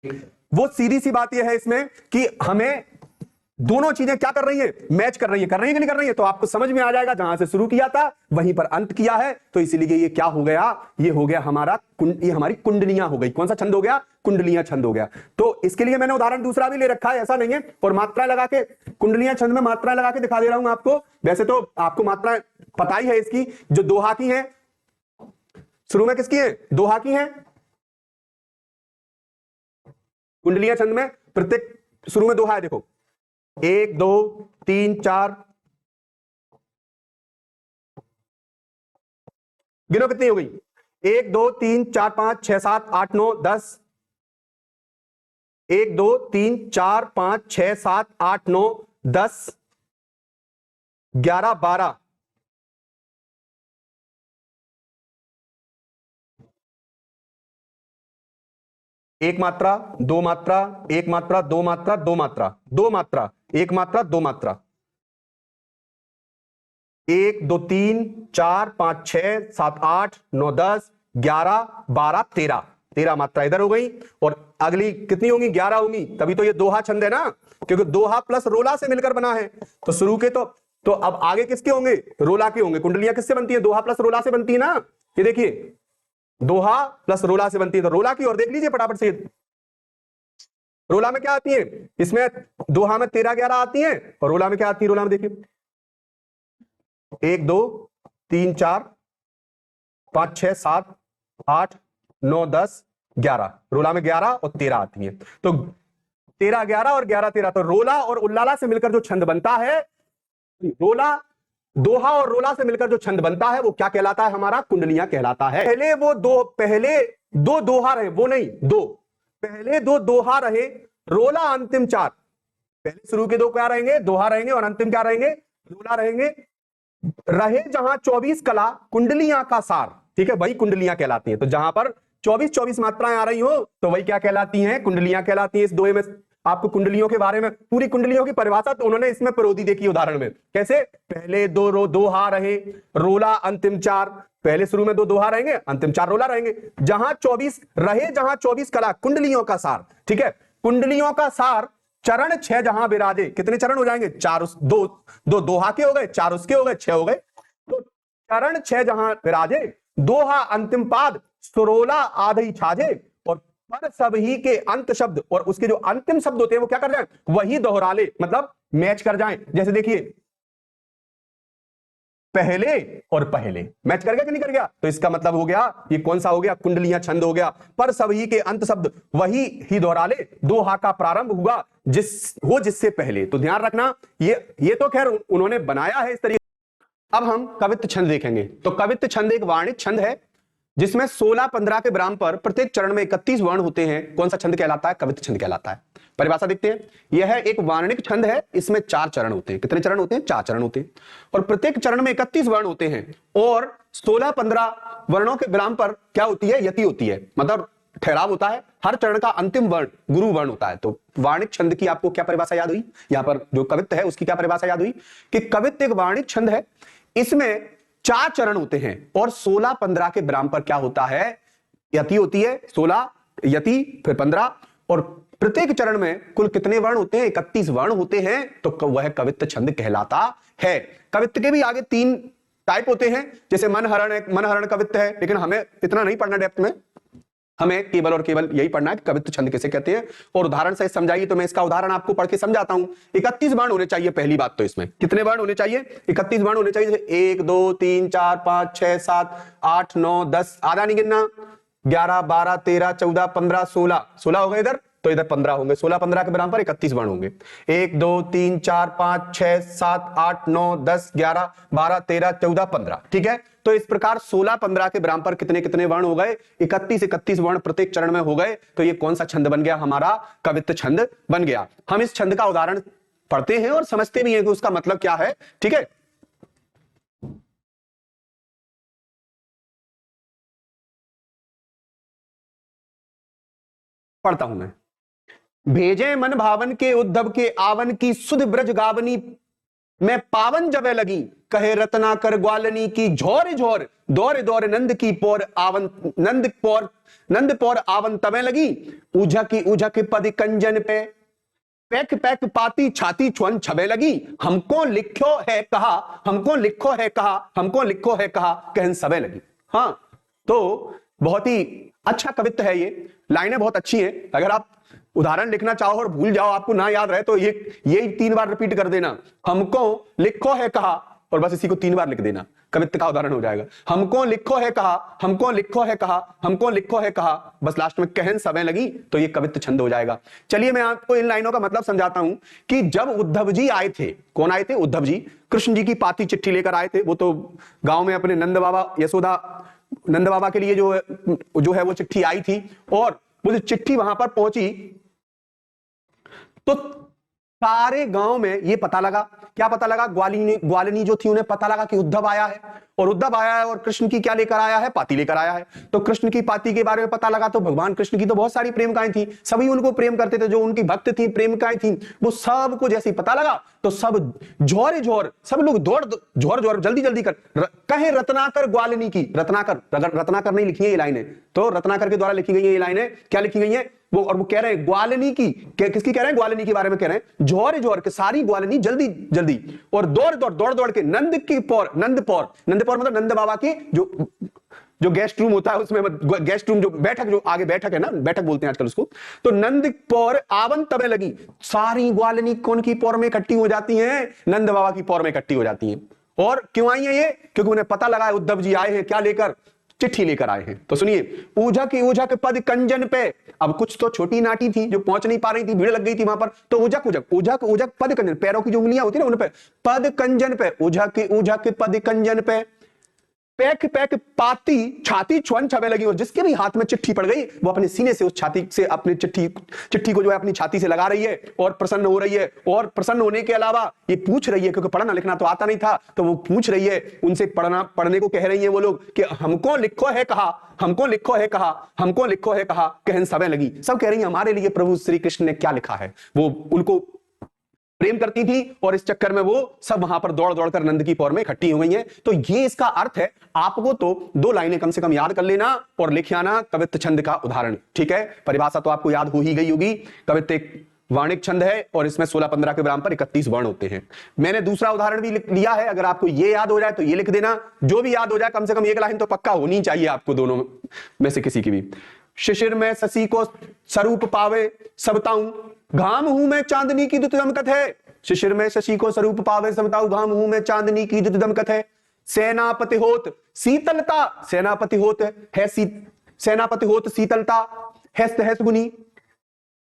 वो सीधी सी बात यह है इसमें कि हमें दोनों चीजें क्या कर रही है, मैच कर रही है कि नहीं कर रही है। तो आपको समझ में आ जाएगा, जहां से शुरू किया था वहीं पर अंत किया है। तो इसीलिए ये क्या हो गया, ये हो गया हमारा ये हमारी कुंडलियां हो गई। कौन सा छंद हो गया, कुंडलियां छंद हो गया। तो इसके लिए मैंने उदाहरण दूसरा भी ले रखा है, ऐसा नहीं है। और मात्रा लगा के, कुंडलियां छंद में मात्रा लगा के दिखा दे रहा हूं आपको। वैसे तो आपको मात्रा पता ही है इसकी, जो दोहा की है, शुरू में किसकी है, दोहा की है। कुंडलियां छंद में प्रत्येक शुरू में दोहा है। देखो 1 2 3 4, गिनो कितनी हो गई, 1 2 3 4 5 6 7 8 9 10, 1 2 3 4 5 6 7 8 9 10 11 12, एक मात्रा, दो मात्रा, एक मात्रा, दो मात्रा, दो मात्रा, दो मात्रा, एक मात्रा, दो मात्रा, 1 2 3 4 5 6 7 8 9 10 11 12 13, 13 मात्रा इधर हो गई। और अगली कितनी होंगी, 11 होंगी। तभी तो ये दोहा छंद है ना, क्योंकि दोहा प्लस रोला से मिलकर बना है। तो शुरू के तो अब आगे किसके होंगे, रोला के होंगे। कुंडलियां किससे बनती है, दोहा प्लस रोला से बनती है ना। ये देखिए, दोहा प्लस रोला से बनती है। तो रोला की और देख लीजिए फटाफट से, रोला में क्या आती है, इसमें दोहा में 13 11 आती है, और रोला में क्या आती है, रोला में देखिए 1 2 3 4 5 6 7 8 9 10 11, रोला में 11 और 13 आती है। तो 13 11 और 11 13, तो रोला और उल्लाला से मिलकर जो छंद बनता है, रोला दोहा और रोला से मिलकर जो छंद बनता है वो क्या कहलाता है, हमारा कुंडलियां कहलाता है। पहले दो दोहा रहे, वो नहीं, पहले दो दोहा रहे, रोला अंतिम 4। पहले शुरू के दो क्या रहेंगे, दोहा रहेंगे, और अंतिम क्या रहेंगे, रोला रहेंगे। रहे जहां 24 कला कुंडलियां का सार, ठीक है, वही कुंडलियां कहलाती हैं। तो जहां पर 24 मात्राएं आ रही हो तो वही क्या कहलाती हैं, कुंडलियां कहलाती हैं। इस दोहे में आपको कुंडलियों के बारे में पूरी कुंडलियों की परिभाषा तो उन्होंने इसमें परोदी देखी उदाहरण में। कैसे, पहले दोहा रहे, रोला अंतिम 4। पहले शुरू में दो दोहा रहेंगे, अंतिम 4 रोला रहेंगे। जहां 24 कला कुंडलियों का सार, ठीक है, कुंडलियों का सार चरण 6 जहां विराजे। कितने चरण हो जाएंगे, 4, दो दोहा के हो गए, 4 उसके हो गए, 6 हो गए। तो चरण 6 जहां विराजे, दोहा अंतिम पाद सुरोला आधि छाजे, और पर सब ही के अंत शब्द और उसके जो अंतिम शब्द होते हैं वो क्या कर जाए, वही दोहरा ले, मतलब मैच कर जाएं। जैसे देखिए, पहले और पहले मैच कर गया कि नहीं कर गया। तो इसका मतलब हो गया, ये कौन सा हो गया, कुंडलियां छंद हो गया। पर सभी के अंत शब्द वही ही दोहरा ले, दोहा का प्रारंभ हुआ जिससे पहले। तो ध्यान रखना, ये तो खैर उन्होंने बनाया है इस तरीके। अब हम कवित्त छंद देखेंगे। तो कवित्त छंद एक वार्णिक छंद है जिसमें 16-15 के विराम पर प्रत्येक चरण में 31 वर्ण होते हैं। कौन सा छंद कहलाता है, कवित्त छंद कहलाता है। परिभाषा देखते हैं, यह एक वार्णिक छंद है, इसमें 4 चरण होते हैं। कितने चरण होते हैं, 4 चरण होते हैं, और प्रत्येक चरण में 31 वर्ण होते हैं, और 16-15 वर्णों के विराम पर क्या होती है, यति होती है, मतलब ठहराव होता है। हर चरण का अंतिम वर्ण गुरु वर्ण होता है। तो वार्णिक छंद की आपको क्या परिभाषा याद हुई, यहां पर जो कवित्त है उसकी क्या परिभाषा याद हुई, कि कवित्त एक वार्णिक छंद है, इसमें 4 चरण होते हैं, और 16-15 के विराम पर क्या होता है, यति होती है। 16 यति, फिर 15, और प्रत्येक चरण में कुल कितने वर्ण होते हैं, 31 वर्ण होते हैं। तो वह कवित्त छंद कहलाता है। कवित्त के भी आगे 3 टाइप होते हैं, जैसे मनहरण कवित्त है, लेकिन हमें इतना नहीं पढ़ना डेप्थ में, हमें केवल और केवल यही पढ़ना है कि कवित्त छंद किसे कहते हैं, और उदाहरण से समझाइए। तो मैं इसका उदाहरण आपको पढ़ के समझाता हूं। 31 वर्ण होने चाहिए, पहली बात तो इसमें कितने वर्ण होने चाहिए, 31 वर्ण होने चाहिए। 1 2 3 4 5 6 7 8 9 10, आधा नहीं गिनना, 11 12 13 14 15 16 हो गए इधर, तो इधर 15 होंगे। 16-15 के विराम पर 31 वर्ण होंगे। 1 2 3 4 5 6 7 8 9 10 11 12 13 14 15, ठीक है। तो इस प्रकार 16-15 के विराम पर कितने कितने वर्ण हो गए, 31 वर्ण प्रत्येक चरण में हो गए। तो ये कौन सा छंद बन गया, हमारा कवित्त छंद बन गया। हम इस छंद का उदाहरण पढ़ते हैं और समझते भी हैं कि उसका मतलब क्या है, ठीक है। पढ़ता हूं मैं। भेजे मन भावन के उद्धव के आवन की सुध ब्रज गावनी मैं पावन जबे लगी कहे रत्ना कर ग्वालनी की झोर झोर दौर दौर नंद की पौर आवन नंद पौर आवन तबे लगी ऊझा की पद कंजन पे पैक पैक पाती छाती छुअन छबे लगी हमको लिखो है कहा हमको लिखो है कहा हमको लिखो है कहा कहन सबे लगी। हाँ, तो बहुत ही अच्छा कवित्व है ये, लाइनें बहुत अच्छी हैं। अगर आप उदाहरण लिखना चाहो और भूल जाओ, आपको ना याद रहे, तो ये 3 बार रिपीट कर देना, हमको लिखो है कहा, और बस इसी को 3 बार लिख देना, कवित्व का उदाहरण हो जाएगा। हमको लिखो है कहा, हमको लिखो है कहा, हमको लिखो है कहा, बस लास्ट में कहन समय लगी, तो ये कवित्व छंद हो जाएगा। चलिए मैं आपको इन लाइनों का मतलब समझाता हूं कि जब उद्धव जी आए थे, कौन आए थे? उद्धव जी कृष्ण जी की पाती चिट्ठी लेकर आए थे। वो तो गांव में अपने नंद बाबा के लिए जो है वो चिट्ठी आई थी, और वो जो चिट्ठी वहां पर पहुंची तो सारे गांव में ये पता लगा, क्या पता लगा? ग्वालिनी जो थी उन्हें पता लगा कि उद्धव आया है, और उद्धव आया है और कृष्ण की क्या लेकर आया है? पाती लेकर आया है। तो कृष्ण की पाती के बारे में पता लगा, तो भगवान कृष्ण की तो बहुत सारी प्रेमिकाएं थी, सभी उनको प्रेम करते थे, जो उनकी भक्त थी, प्रेमिकाएं थी, वो सबको जैसे ही पता लगा तो सब झोर सब लोग झोर जल्दी कर कहे रत्नाकर ग्वालिनी की। रत्नाकर नहीं लिखी है ये लाइनें, तो रत्नाकर के द्वारा लिखी गई है ये लाइनें। क्या लिखी गई है वो? और वो कह रहे हैं ग्वालिनी की, किसकी कह रहे हैं? ग्वालिनी के बारे में कह रहे हैं। झोर के सारी ग्वालिनी जल्दी और दौड़ के नंद पौर मतलब नंद बाबा की जो गेस्ट रूम होता है उसमें, गेस्ट रूम जो आगे बैठक है ना, बैठक बोलते हैं आजकल उसको, तो नंद पौर आवन तबे लगी। सारी ग्वालिनी कौन की पौर में इकट्ठी हो जाती हैं? नंद बाबा की पौर में इकट्ठी हो जाती हैं। और क्यों आई है ये? क्योंकि उन्हें पता लगा है उद्धव जी आए हैं, क्या लेकर? चिट्ठी लेकर आए हैं। तो सुनिए, ऊझा के पद कंजन पे, अब कुछ तो छोटी नाटी थी जो पहुंच नहीं पा रही थी, भीड़ लग गई थी वहां पर, तो ऊझक पद कंजन, पैरों की जो उंगलियां होती है ना उन पे, पद कंजन पे, ऊझा के पद कंजन पे पैक पाती छाती छुअन छबे लगी। और जिसके भी हाथ में चिट्ठी पड़ गई वो अपने सीने से उस छाती से अपनी चिट्ठी को जो है अपनी छाती से लगा रही है और प्रसन्न हो रही है। और प्रसन्न होने के अलावा ये पूछ रही है, क्योंकि पढ़ना लिखना तो आता नहीं था, तो वो पूछ रही है उनसे, पढ़ने को कह रही है वो लोग कि हमको लिखो है कहा, हमको लिखो है कहा, हमको लिखो है कहा, कहन सबे लगी। सब कह रही है हमारे लिए प्रभु श्री कृष्ण ने क्या लिखा है। वो उनको प्रेम करती थी और इस चक्कर में वो सब वहां पर दौड़ कर नंद की पौर में इकट्ठी हो गई हैं। तो ये इसका अर्थ है। आपको तो 2 लाइनें कम से कम याद कर लेना और लिख आना कवित्व छंद का उदाहरण, ठीक है? परिभाषा तो आपको याद हो ही गई होगी। कवित्व एक वाणिक छंद है और इसमें 16-15 के विराम पर 31 वर्ण होते हैं। मैंने दूसरा उदाहरण भी लिया है, अगर आपको ये याद हो जाए तो ये लिख देना, जो भी याद हो जाए कम से कम 1 लाइन तो पक्का होनी चाहिए आपको, दोनों में से किसी की भी। शिशिर में शशि को स्वरूप पावे सबताऊं, घाम हूं मैं चांदनी की दुत दमकत है। शिशिर में शशि को स्वरूप पावे सबताऊं, घाम हूं मैं चांदनी की दुत दमकत है। सेनापति होत शीतलता, सेनापति होत है सेनापति होत शीतलता है गुनी,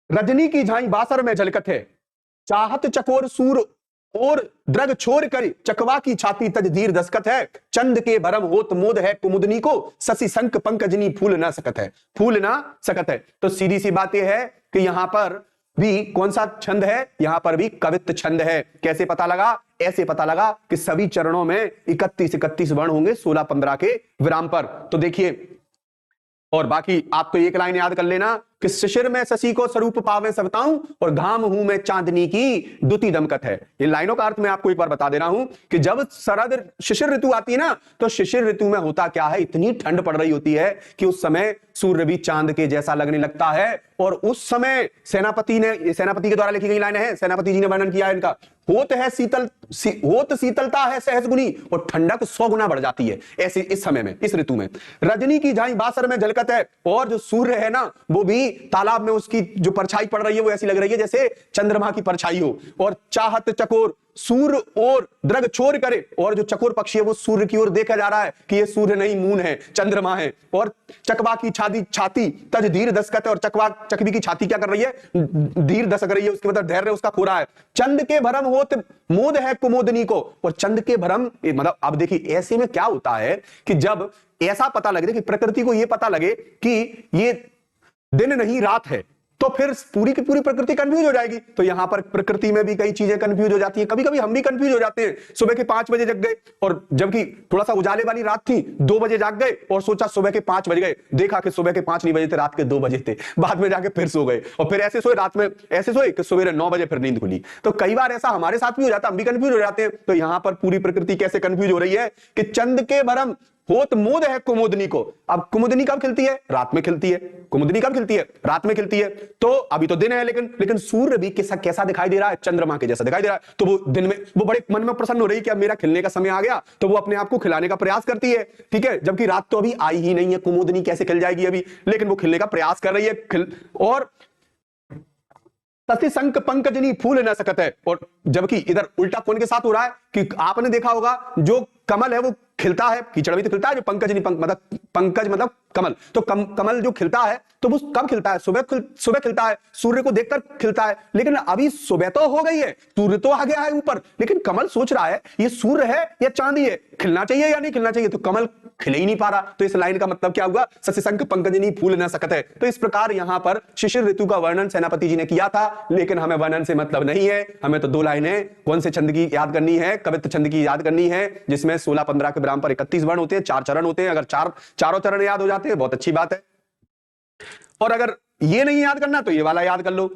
रजनी की झाई बासर में झलकत है। चाहत चकोर सूर और द्रग छोर कर चकवा की छाती तज धीर दस्कत है। चंद के भरम होत मोद है कुमुदनी को, शशि शंख पंकजनी फूल ना सकत है, फूल ना सकत है। तो सीधी सी बात यह है कि यहां पर भी कौन सा छंद है? यहां पर भी कवित्व छंद है। कैसे पता लगा? ऐसे पता लगा कि सभी चरणों में 31 वर्ण होंगे 16-15 के विराम पर। तो देखिए, और बाकी आपको 1 लाइन याद कर लेना कि शिशिर में शशि को स्वरूप पावे सबताऊं और घाम हूं मैं चांदनी की दुति दमकत है। ये लाइनों का अर्थ मैं आपको एक बार बता दे रहा हूं कि जब शरद शिशिर ऋतु आती है ना, तो शिशिर ऋतु में होता क्या है, इतनी ठंड पड़ रही होती है कि उस समय सूर्य भी चांद के जैसा लगने लगता है। और उस समय सेनापति के द्वारा लिखी गई लाइन है, सेनापति जी ने वर्णन किया है इनका, होत शीतलता है सहज गुनी, और ठंडक 100 गुना बढ़ जाती है ऐसे इस समय में, इस ऋतु में। रजनी की झाई बासर में झलकत है, और जो सूर्य है ना वो भी तालाब में उसकी जो परछाई पड़ रही है वो ऐसी लग रही है जैसे चंद्रमा की परछाई हो। और चाहत चकोर सूर्य और द्रग छोर करे, और जो चकोर पक्षी है वो सूर्य की ओर देखा जा रहा है कि ये सूर्य नहीं मून है, चंद्रमा है। और चकवा की छाती तज धीर दस्कत है, और चकवी की छाती क्या कर रही है? धीर दसक रही है, उसके मतलब धैर्य उसका खो रहा है। चंद के भरम होत मोद है कुमोदनी को, और चंद के भरम मतलब अब देखिए ऐसे में क्या होता है कि जब ऐसा पता लगे कि प्रकृति को यह पता लगे कि ये दिन नहीं रात है, तो फिर पूरी की पूरी प्रकृति कंफ्यूज हो जाएगी। तो यहां पर प्रकृति में भी कई चीजें कंफ्यूज हो जाती हैं, कभी कभी हम भी कंफ्यूज हो जाते हैं। सुबह के 5 बजे जग गए और जबकि थोड़ा सा उजाले वाली रात थी, 2 बजे जाग गए और सोचा सुबह के 5 बज गए, देखा कि सुबह के 5 नहीं बजे थे, रात के 2 बजे थे। बाद में जाके फिर सो गए और फिर ऐसे सोए, रात में ऐसे सोए कि सवेरे 9 बजे फिर नींद खुली। तो कई बार ऐसा हमारे साथ भी हो जाता है, हम भी कंफ्यूज हो जाते हैं। तो यहां पर पूरी प्रकृति कैसे कंफ्यूज हो रही है कि चंद के भरम होत मोद है कुमुदनी को। अब कुमुदनी कब खिलती है? रात में खिलती है। कुमुदनी कब खिलती है? रात में खिलती है। तो अभी तो दिन है, लेकिन सूर्य भी कैसा दिखाई दे रहा है? चंद्रमा के जैसा दिखाई दे रहा है। तो वो दिन में वो बड़े मन में प्रसन्न हो रही है कि अब मेरा खिलने का समय आ गया, तो वो अपने आप को खिलाने का प्रयास करती है, ठीक है। जबकि रात तो अभी आई ही नहीं है, कुमुदनी कैसे खिल जाएगी अभी, लेकिन वो खिलने का प्रयास कर रही है। और तथि संक पंकजनी फूल न सकत है। और जबकि इधर उल्टा कौन के साथ हो रहा है कि आपने देखा होगा जो कमल है वो खिलता है, कीचड़ भी तो खिलता है, जो पंकजनी मतलब पंकज मतलब कमल, तो कमल जो खिलता है तो वो कब खिलता है? सुबह खिलता है, सूर्य को देखकर खिलता है। लेकिन अभी सुबह तो हो गई है, सूर्य तो आ गया है ऊपर, लेकिन कमल सोच रहा है ये सूर्य है या चांदी है, खिलना चाहिए या नहीं खिलना चाहिए, तो कमल खिले ही नहीं पा रहा। तो इस लाइन का मतलब क्या हुआ? सस्यशंक पंकजनी फूल न सकत है। तो इस प्रकार यहां पर शिशिर ऋतु का वर्णन सेनापति जी ने किया था, लेकिन हमें वर्णन से मतलब नहीं है, हमें तो 2 लाइनें कौन से छंद की याद करनी है? कवित्व छंद की याद करनी है, जिसमें 16-15 के विराम पर 31 वर्ण होते हैं, 4 चरण होते हैं। अगर चारों चरण याद हो जाते हैं बहुत अच्छी बात है, और अगर ये नहीं याद करना तो ये वाला याद कर लो।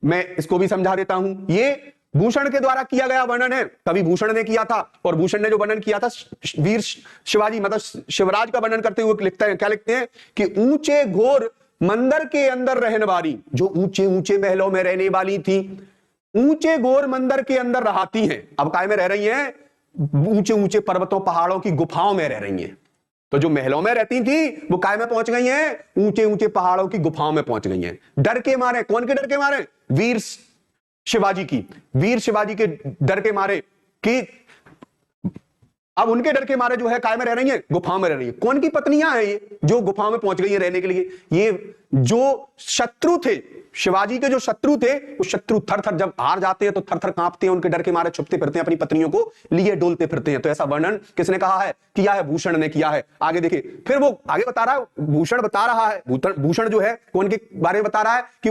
मैं इसको भी समझा देता हूं। ये भूषण के द्वारा किया गया वर्णन है, कवि भूषण ने किया था, और भूषण ने जो वर्णन किया था वीर शिवाजी मतलब शिवराज का वर्णन करते हुए लिखते हैं, क्या लिखते हैं कि ऊंचे घोर मंदिर के अंदर रहने वाली, जो ऊंचे ऊंचे महलों में रहने वाली थी, ऊंचे घोर मंदिर के अंदर रहती हैं। अब काय में रह रही हैं? ऊंचे ऊंचे पर्वतों पहाड़ों की गुफाओं में रह रही हैं। तो जो महलों में रहती थी वो काय में पहुंच गई हैं? ऊंचे ऊंचे पहाड़ों की गुफाओं में पहुंच गई हैं। डर के मारे, कौन के डर के मारे? वीर शिवाजी के डर के मारे कि अब उनके डर के मारे जो है काय में रह रही है? गुफाओं में रह रही है। कौन की पत्नियां हैं ये जो गुफाओं में पहुंच गई है रहने के लिए? ये जो शत्रु थे, शिवाजी के जो शत्रु थे, वो शत्रु थर थर जब हार जाते हैं तो थर थर कांपते हैं, उनके डर के मारे छुपते फिरते हैं, अपनी पत्नियों को लिए डोलते फिरते हैं। तो ऐसा वर्णन किसने कहा है? किया है भूषण ने किया है। आगे देखिए, फिर वो आगे बता रहा है, भूषण बता रहा है, भूषण जो है कौन के बारे में बता रहा है कि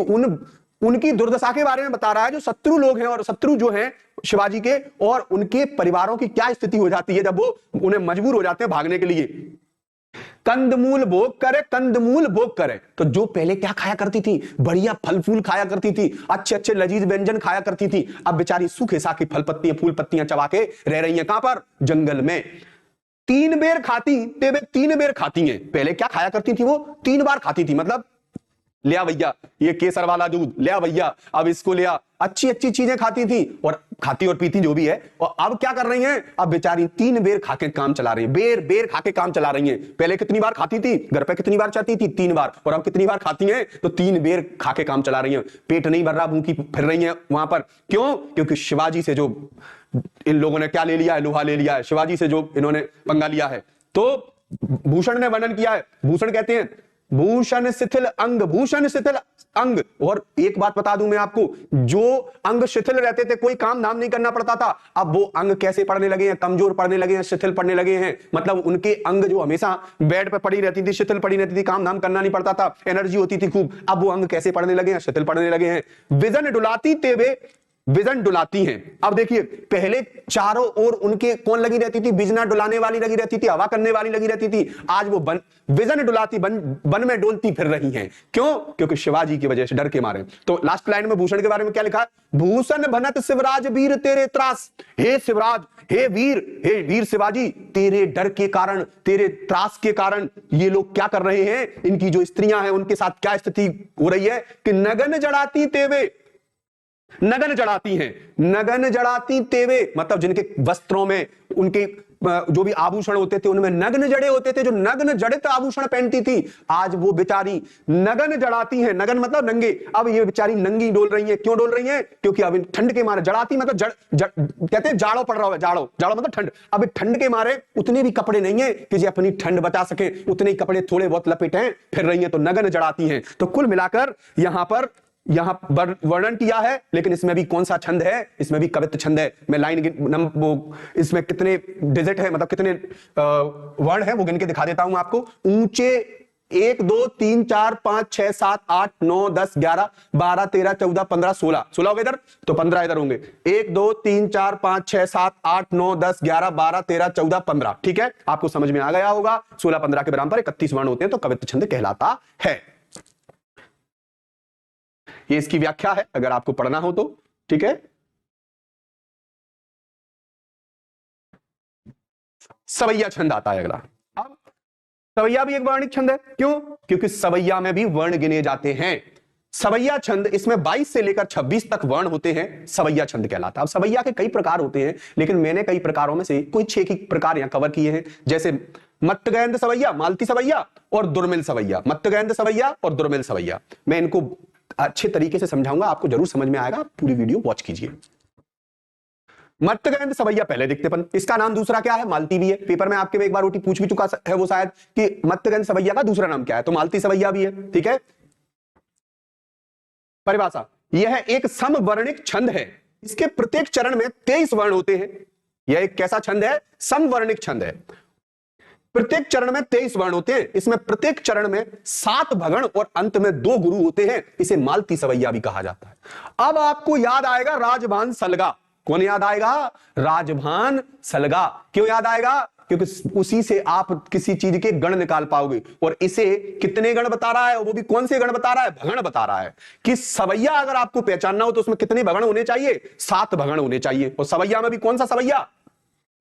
उनकी दुर्दशा के बारे में बता रहा है, जो शत्रु लोग हैं और शत्रु जो हैं शिवाजी के, और उनके परिवारों की क्या स्थिति हो जाती है जब वो उन्हें मजबूर हो जाते हैं भागने के लिए। कंदमूल भोग करे, कंदमूल भोग करे। तो जो पहले क्या खाया करती थी? बढ़िया फल फूल खाया करती थी, अच्छे अच्छे लजीज व्यंजन खाया करती थी, अब बेचारी सूखे साखे फल पत्तियां फूल पत्तियां चबा के रह रही हैं। कहां पर? जंगल में। 3 बेर खाती ते वे 3 बेर खाती हैं। पहले क्या खाया करती थी? वो 3 बार खाती थी, मतलब लिया भैया ये केसर वाला दूध, लिया भैया अब इसको लिया, अच्छी अच्छी चीजें खाती थी और खाती और पीती जो भी है। और अब क्या कर रही हैं? अब बेचारी 3 बेर खाके काम चला रही है, बेर खाके काम चला रही हैं। पहले कितनी बार खाती थी? घर पे कितनी बार चाहती थी? 3 बार। और अब कितनी बार खाती हैं? तो 3 बेर खाके काम चला रही हैं। पेट नहीं भर रहा, भूखी फिर रही हैं वहां पर। क्यों? क्योंकि शिवाजी से जो इन लोगों ने क्या ले लिया है? लोहा ले लिया है, शिवाजी से जो इन्होंने पंगा लिया है। तो भूषण ने वर्णन किया है, भूषण कहते हैं भूषण शिथिल अंग, भूषण शिथिल अंग। और एक बात बता दूं मैं आपको, जो अंग शिथिल रहते थे, कोई काम धाम नहीं करना पड़ता था, अब वो अंग कैसे पड़ने लगे हैं? कमजोर पड़ने लगे हैं, शिथिल पड़ने लगे हैं। मतलब उनके अंग जो हमेशा बेड पे पड़ी रहती थी, शिथिल पड़ी रहती थी, काम धाम करना नहीं पड़ता था, एनर्जी होती थी खूब, अब वो अंग कैसे पड़ने लगे हैं? शिथिल पड़ने लगे हैं। विजन डुलाती तेवे विजन डुलाती हैं। अब देखिए, पहले चारों ओर उनके कौन लगी रहती थी? बिजना डुलाने वाली लगी रहती थी, हवा करने वाली लगी रहती थी। आज वो विजन डुलाती बन में डोलती फिर रही हैं। क्यों? क्योंकि शिवाजी की वजह से, डर के मारे। तो लास्ट लाइन में भूषण के बारे में क्या लिखा है? भूषण भनत शिवराज वीर तेरे त्रास। हे शिवराज, हे वीर शिवाजी, तेरे डर के कारण, तेरे त्रास के कारण ये लोग क्या कर रहे हैं? इनकी जो स्त्रियां हैं उनके साथ क्या स्थिति हो रही है कि नगन जड़ाती तेवे, नगन जड़ाती हैं। नगन जड़ाती तेवे मतलब जिनके वस्त्रों में उनके जो भी आभूषण होते थे उनमें नग्न जड़े होते थे, जो नग्न जड़ित आभूषण पहनती थी, आज वो बेचारी नगन जड़ाती हैं। नगन मतलब नंगे। अब ये बेचारी नंगी डोल रही हैं। क्यों डोल रही हैं? क्योंकि अब ठंड के मारे, जड़ाती मतलब कहते हैं जाड़ो पड़ रहा है, जाड़ो मतलब ठंड। अब ठंड के मारे उतने भी कपड़े नहीं है कि जो अपनी ठंड बचा सके, उतने ही कपड़े थोड़े बहुत लपेटे फिर रही हैं, तो नगन जड़ाती हैं। तो कुल मिलाकर यहां वर्णन किया है, लेकिन इसमें भी कौन सा छंद है? इसमें भी कवित्व छंद है। मैं लाइन इसमें कितने डिजिट है, मतलब कितने वर्ण है वो गिन के दिखा देता हूं आपको। ऊंचे 1 2 3 4 5 6 7 8 9 10 11 12 13 14 15 16 16 हो गए इधर, तो 15 इधर होंगे। 1 2 3 4 5 6 7 8 9 10 11 12 13 14 15। ठीक है, आपको समझ में आ गया होगा। 16 15 के बराबर 31 वर्ण होते हैं तो कवित्व छंद कहलाता है। ये इसकी व्याख्या है अगर आपको पढ़ना हो तो। ठीक है, सवैया छंद आता है अगला। अब सवैया भी एक वर्णिक छंद है, क्यों? क्योंकि सवैया में भी वर्ण गिने जाते हैं। सवैया छंद, इसमें 22 से लेकर 26 तक वर्ण होते हैं, सवैया छंद कहलाता है। अब सवैया के कई प्रकार होते हैं, लेकिन मैंने कई प्रकारों में से कोई 6 की प्रकार यहां कवर किए हैं, जैसे मत्तगैंद सवैया, मालती सवैया और दुर्मिल सवैया। मत्तगैंद सवैया और दुर्मिल सवैया, मैं इनको अच्छे तरीके से समझाऊंगा, आपको जरूर समझ में आएगा, पूरी वीडियो वॉच कीजिए। मत्तगैंद सवैया पहले देखते अपन, इसका नाम दूसरा क्या है? मालती भी है। पेपर में आपके एक बार ओटी पूछ भी चुका है वो शायद कि मत्तगैंद सवैया का दूसरा नाम क्या है, तो मालती सवैया भी है। ठीक है, परिभाषा, यह एक समवर्णिक छंद है, इसके प्रत्येक चरण में 23 वर्ण होते हैं। यह एक कैसा छंद है? समवर्णिक छंद है। प्रत्येक चरण में 23 वर्ण होते हैं, इसमें प्रत्येक चरण में 7 भगण और अंत में 2 गुरु होते हैं, इसे मालती सवैया भी कहा जाता है। अब आपको याद आएगा राजभान सलगा। कौन याद आएगा? राजभान सलगा। क्यों याद आएगा? क्योंकि उसी से आप किसी चीज के गण निकाल पाओगे, और इसे कितने गण बता रहा है, वो भी कौन से गण बता रहा है? भगण बता रहा है। कि सवैया अगर आपको पहचानना हो तो उसमें कितने भगण होने चाहिए? 7 भगण होने चाहिए। और सवैया में भी कौन सा सवैया?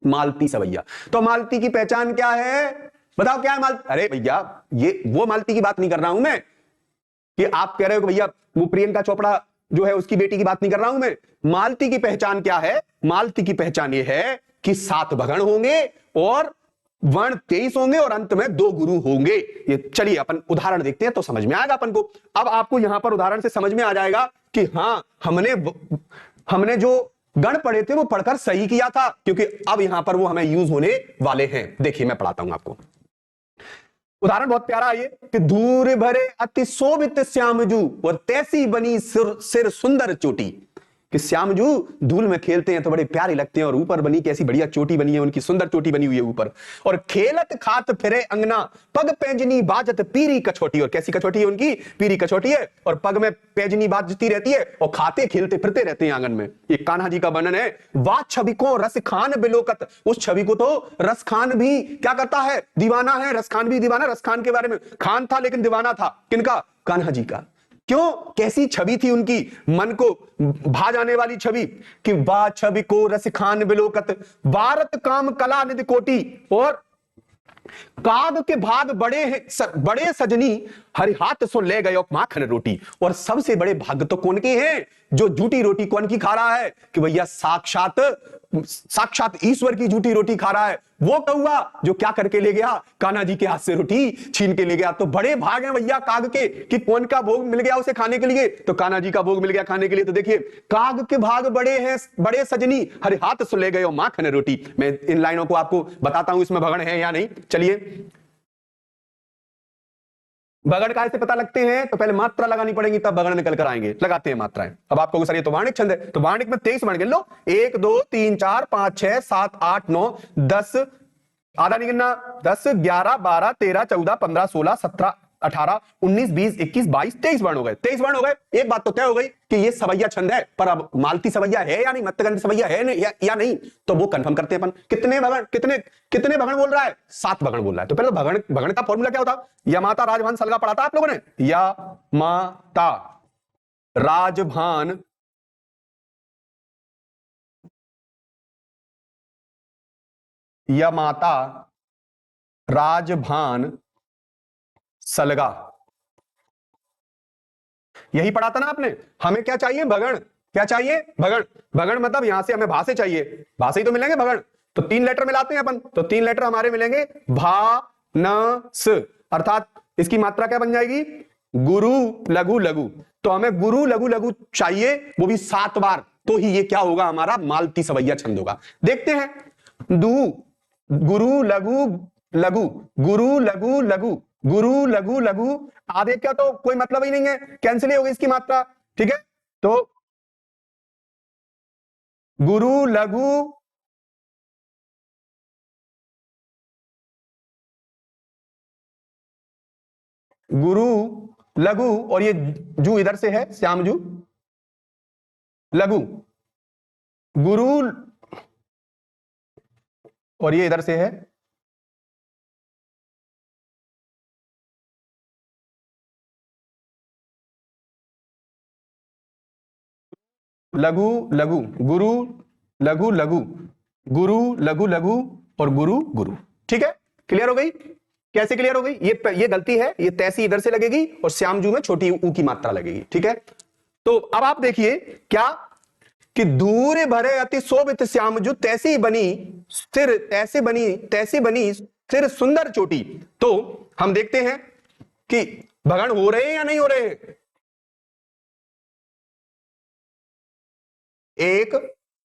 मालती सवैया। तो मालती की पहचान क्या है? बताओ क्या है मालती? अरे भैया, ये वो मालती की बात नहीं कर रहा हूं मैं, कि आप कह रहे हो कि भैया वो प्रियंका चोपड़ा जो है उसकी बेटी की बात नहीं कर रहा हूं मैं। मालती की पहचान क्या है? मालती की पहचान ये है कि 7 भगण होंगे और वर्ण 23 होंगे और अंत में 2 गुरु होंगे। ये चलिए अपन उदाहरण देखते हैं तो समझ में आएगा अपन को। अब आपको यहां पर उदाहरण से समझ में आ जाएगा कि हां, हमने जो गण पढ़े थे वो पढ़कर सही किया था, क्योंकि अब यहां पर वो हमें यूज होने वाले हैं। देखिए मैं पढ़ाता हूं आपको उदाहरण, बहुत प्यारा है ये, कि धूर भरे अति शोभित श्यामजू और तैसी बनी सिर सुंदर चोटी। कि श्यामजू धूल में खेलते हैं तो बड़े प्यारे लगते हैं, और ऊपर बनी कैसी बढ़िया चोटी बनी है उनकी, सुंदर चोटी बनी हुई है ऊपर। और खेलत खात फिरे अंगना पग पैंजनी बाजत पीरी कछोटी। और कैसी कछोटी है उनकी? पीरी कछोटी है, और पग में पैंजनी बाजती रहती है, और खाते खेलते फिरते रहते हैं आंगन में। ये कान्हा जी का वर्णन है। वाह छवि को रस खान बिलोकत, उस छवि को तो रस खान भी क्या करता है? दीवाना है। रस खान भी दीवाना। रस खान के बारे में, खान था लेकिन दीवाना था किनका? कान्हा जी का। क्यों? कैसी छवि थी उनकी, मन को भा जाने वाली छवि। कि वाह छवि को रस खान बिलोकत, भारत काम कला निधि कोटि। और काग के भाग बड़े बड़े सजनी, हरि हाथ सो ले गए माखन रोटी। और सबसे बड़े भाग तो कौन के हैं? जो झूठी रोटी कौन की खा रहा है? कि भैया साक्षात ईश्वर की झूठी रोटी खा रहा है। वो कौआ जो क्या करके ले गया? कान्हा जी के हाथ से रोटी छीन के ले गया। तो बड़े भाग हैं भैया काग के, कि कौन का भोग मिल गया उसे खाने के लिए? तो कान्हा जी का भोग मिल गया खाने के लिए। तो देखिए, काग के भाग बड़े हैं बड़े सजनी, हरि हाथ से ले गए माखन रोटी। मैं इन लाइनों को आपको बताता हूं इसमें भगण है या नहीं। चलिए, भगड़ का ऐसे पता लगते हैं तो पहले मात्रा लगानी पड़ेगी, तब भगड़ निकल कर आएंगे। लगाते हैं मात्राएं। अब आपको सर ये तो वार्णिक छंद है, तो वार्णिक में 23 वर्ण गिन लो। 1 2 3 4 5 6 7 8 9 10, आधा नहीं गिनना, 10 11 12 13 14 15 16 17 18 19 20 21 22 23 वर्ण हो गए। 23 वर्ण हो गए। एक बात तो तय हो गई कि ये सवैया छंद है, पर अब मालती सवैया है या नहीं, मत्तगंध सवैया है या नहीं, तो वो कंफर्म करते हैं अपन। कितने भगण, कितने भगण बोल रहा है? 7 भगण बोल रहा है। तो पहले तो भगण का फॉर्मूला क्या होता? या माता राजभान सलगा पढ़ा था आप लोगों ने? या माता राजभान या माता राजभान सलगा, यही पढ़ा था ना आपने। हमें क्या चाहिए? भगण। क्या चाहिए? भगण। भगण मतलब यहां से हमें भाषे चाहिए, भाषे ही तो मिलेंगे भगण। तो 3 लेटर मिलाते हैं अपन, तो 3 लेटर हमारे मिलेंगे भा न स, अर्थात इसकी मात्रा क्या बन जाएगी? गुरु लघु लघु। तो हमें गुरु लघु लघु चाहिए, वो भी 7 बार, तो ही ये क्या होगा? हमारा मालती सवैया छंद होगा। देखते हैं। दू गुरु लघु लघु, गुरु लघु लघु, गुरु लघु लघु, आधे का तो कोई मतलब ही नहीं है, कैंसिल ही होगी इसकी मात्रा। ठीक है, तो गुरु लघु गुरु लघु, और ये जू इधर से है, श्याम जू लघु, गुरु, और ये इधर से है लघु लघु, गुरु लघु लघु, गुरु लघु लघु, और गुरु गुरु। ठीक है, क्लियर हो गई? कैसे क्लियर हो गई? ये गलती है, ये तैसी इधर से लगेगी और श्यामजू में छोटी ऊ की मात्रा लगेगी। ठीक है, तो अब आप देखिए क्या कि दूर भरे अति शोभित श्यामजू तैसी बनी स्थिर, तैसी बनी स्थिर सुंदर चोटी। तो हम देखते हैं कि भगन हो रहे हैं या नहीं हो रहे हैं। 1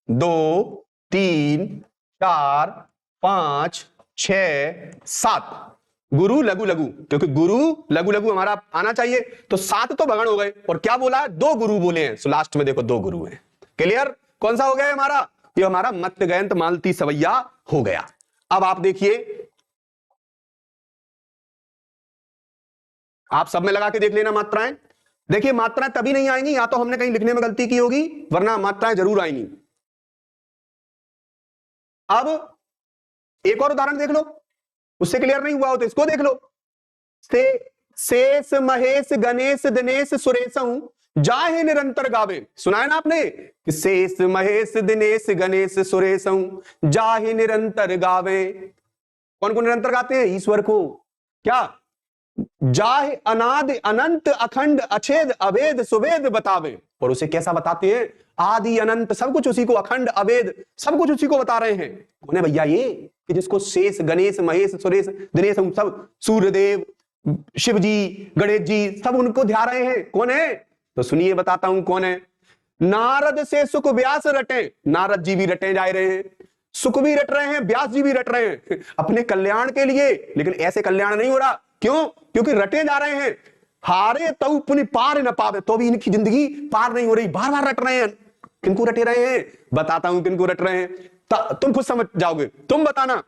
2 3 4 5 6 7 गुरु लघु लघु, क्योंकि गुरु लघु लघु हमारा आना चाहिए, तो 7 तो भगन हो गए। और क्या बोला है? 2 गुरु बोले हैं, तो लास्ट में देखो 2 गुरु हैं। क्लियर? कौन सा हो गया हमारा? ये हमारा मत्स्य गयंत मालती सवैया हो गया। अब आप देखिए, आप सब में लगा के देख लेना मात्राएं। देखिए मात्राएं तभी नहीं आएंगी, या तो हमने कहीं लिखने में गलती की होगी, वरना मात्राएं जरूर आएंगी। अब एक और उदाहरण देख लो, उससे क्लियर नहीं हुआ हो तो इसको देख लो। शेष महेश गणेश दिनेश सुरेशं जाहे निरंतर गावे। सुना है ना आपने कि शेष महेश दिनेश गणेश सुरेशं जाहे निरंतर गावे। कौन को निरंतर गाते हैं? ईश्वर को। क्या? जाहे अनादि अनंत अखंड अछेद अभेद सुवेद बतावे। और उसे कैसा बताते हैं? आदि अनंत सब कुछ उसी को, अखंड अभेद सब कुछ उसी को बता रहे हैं। कौन है भैया ये? कि जिसको शेष गणेश महेश सुरेश दिनेश सब, सूर्यदेव शिव जी गणेश जी सब उनको ध्या रहे हैं। कौन है? तो सुनिए बताता हूं कौन है। नारद से सुख व्यास रटे, नारद जी भी रटे जा रहे हैं, सुख भी रट रहे हैं, व्यास जी भी रट रहे हैं अपने कल्याण के लिए। लेकिन ऐसे कल्याण नहीं हो रहा। क्यों? क्योंकि रटे जा रहे हैं। हारे तो पुण्य पार न पावे, तो भी इनकी जिंदगी पार नहीं हो रही, बार बार रट रहे हैं। किनको रटे रहे हैं? बताता हूं किनको रट रहे हैं, तुम खुद समझ जाओगे। तुम बताना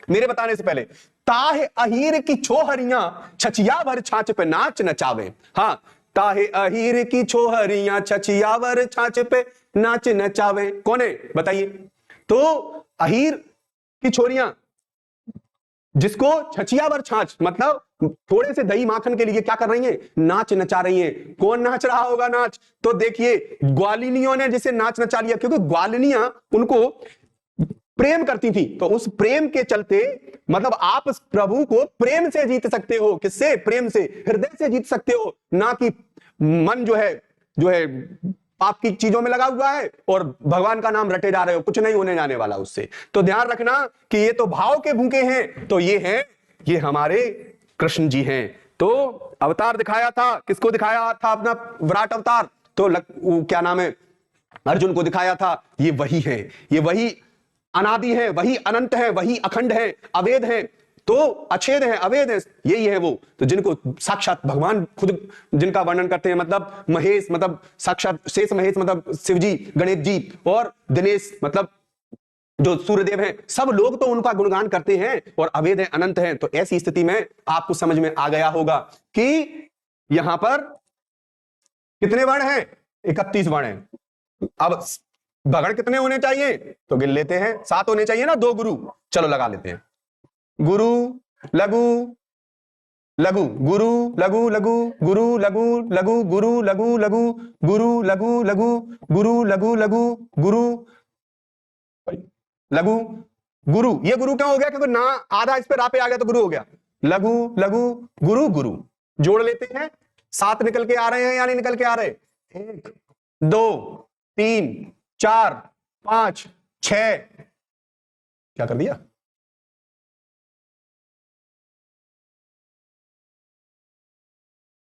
मेरे बताने से पहले। ताहे अहीर की छोहरियां छचिया भर छाछ पे नाच नचावे। हाँ, ताहे अहीर की छोहरियां छचिया भर छाछ पे नाच नचावे। कौन है बताइए? तो अहीर की छोरियां, जिसको छचियावर छाछ मतलब थोड़े से दही माखन के लिए क्या कर रही हैं? नाच नचा रही हैं। कौन नाच रहा होगा नाच? तो देखिए ग्वालिनियों ने जिसे नाच नचा लिया, क्योंकि ग्वालिनियां उनको प्रेम करती थी, तो उस प्रेम के चलते मतलब आप प्रभु को प्रेम से जीत सकते हो। किससे? प्रेम से, हृदय से जीत सकते हो, ना कि मन जो है आपकी चीजों में लगा हुआ है और भगवान का नाम रटे जा रहे हो। कुछ नहीं होने जाने वाला उससे। तो ध्यान रखना कि ये तो भाव के भूखे हैं, तो ये हमारे कृष्ण जी हैं। तो अवतार दिखाया था, किसको दिखाया था? अपना विराट अवतार। तो क्या नाम है? अर्जुन को दिखाया था। ये वही है, ये वही अनादि है, वही अनंत है, वही अखंड है, अवेद है, तो अछेद है, अवेद है, यही है वो। तो जिनको साक्षात भगवान खुद जिनका वर्णन करते हैं, मतलब महेश मतलब साक्षात शेष महेश मतलब शिव जी गणेश जी, और दिनेश मतलब जो सूर्यदेव हैं, सब लोग तो उनका गुणगान करते हैं और अवेद है, अनंत है। तो ऐसी स्थिति में आपको समझ में आ गया होगा कि यहां पर कितने वर्ण हैं? 31 वर्ण हैं। अब भगण कितने होने चाहिए? तो गिन लेते हैं, 7 होने चाहिए ना, 2 गुरु। चलो लगा लेते हैं। गुरु लघु लघु, गुरु लघु लघु, गुरु लघु लघु, गुरु लघु लघु, गुरु लघु लघु, गुरु लघु लघु, गुरु लघु गुरु। ये गुरु क्यों हो गया? क्योंकि ना आधा इस पे रा पे आ गया तो गुरु हो गया। लघु लघु गुरु गुरु। जोड़ लेते हैं। 7 निकल के आ रहे हैं या नहीं निकल के आ रहे? 1 2 3 4 5 6। क्या कर दिया?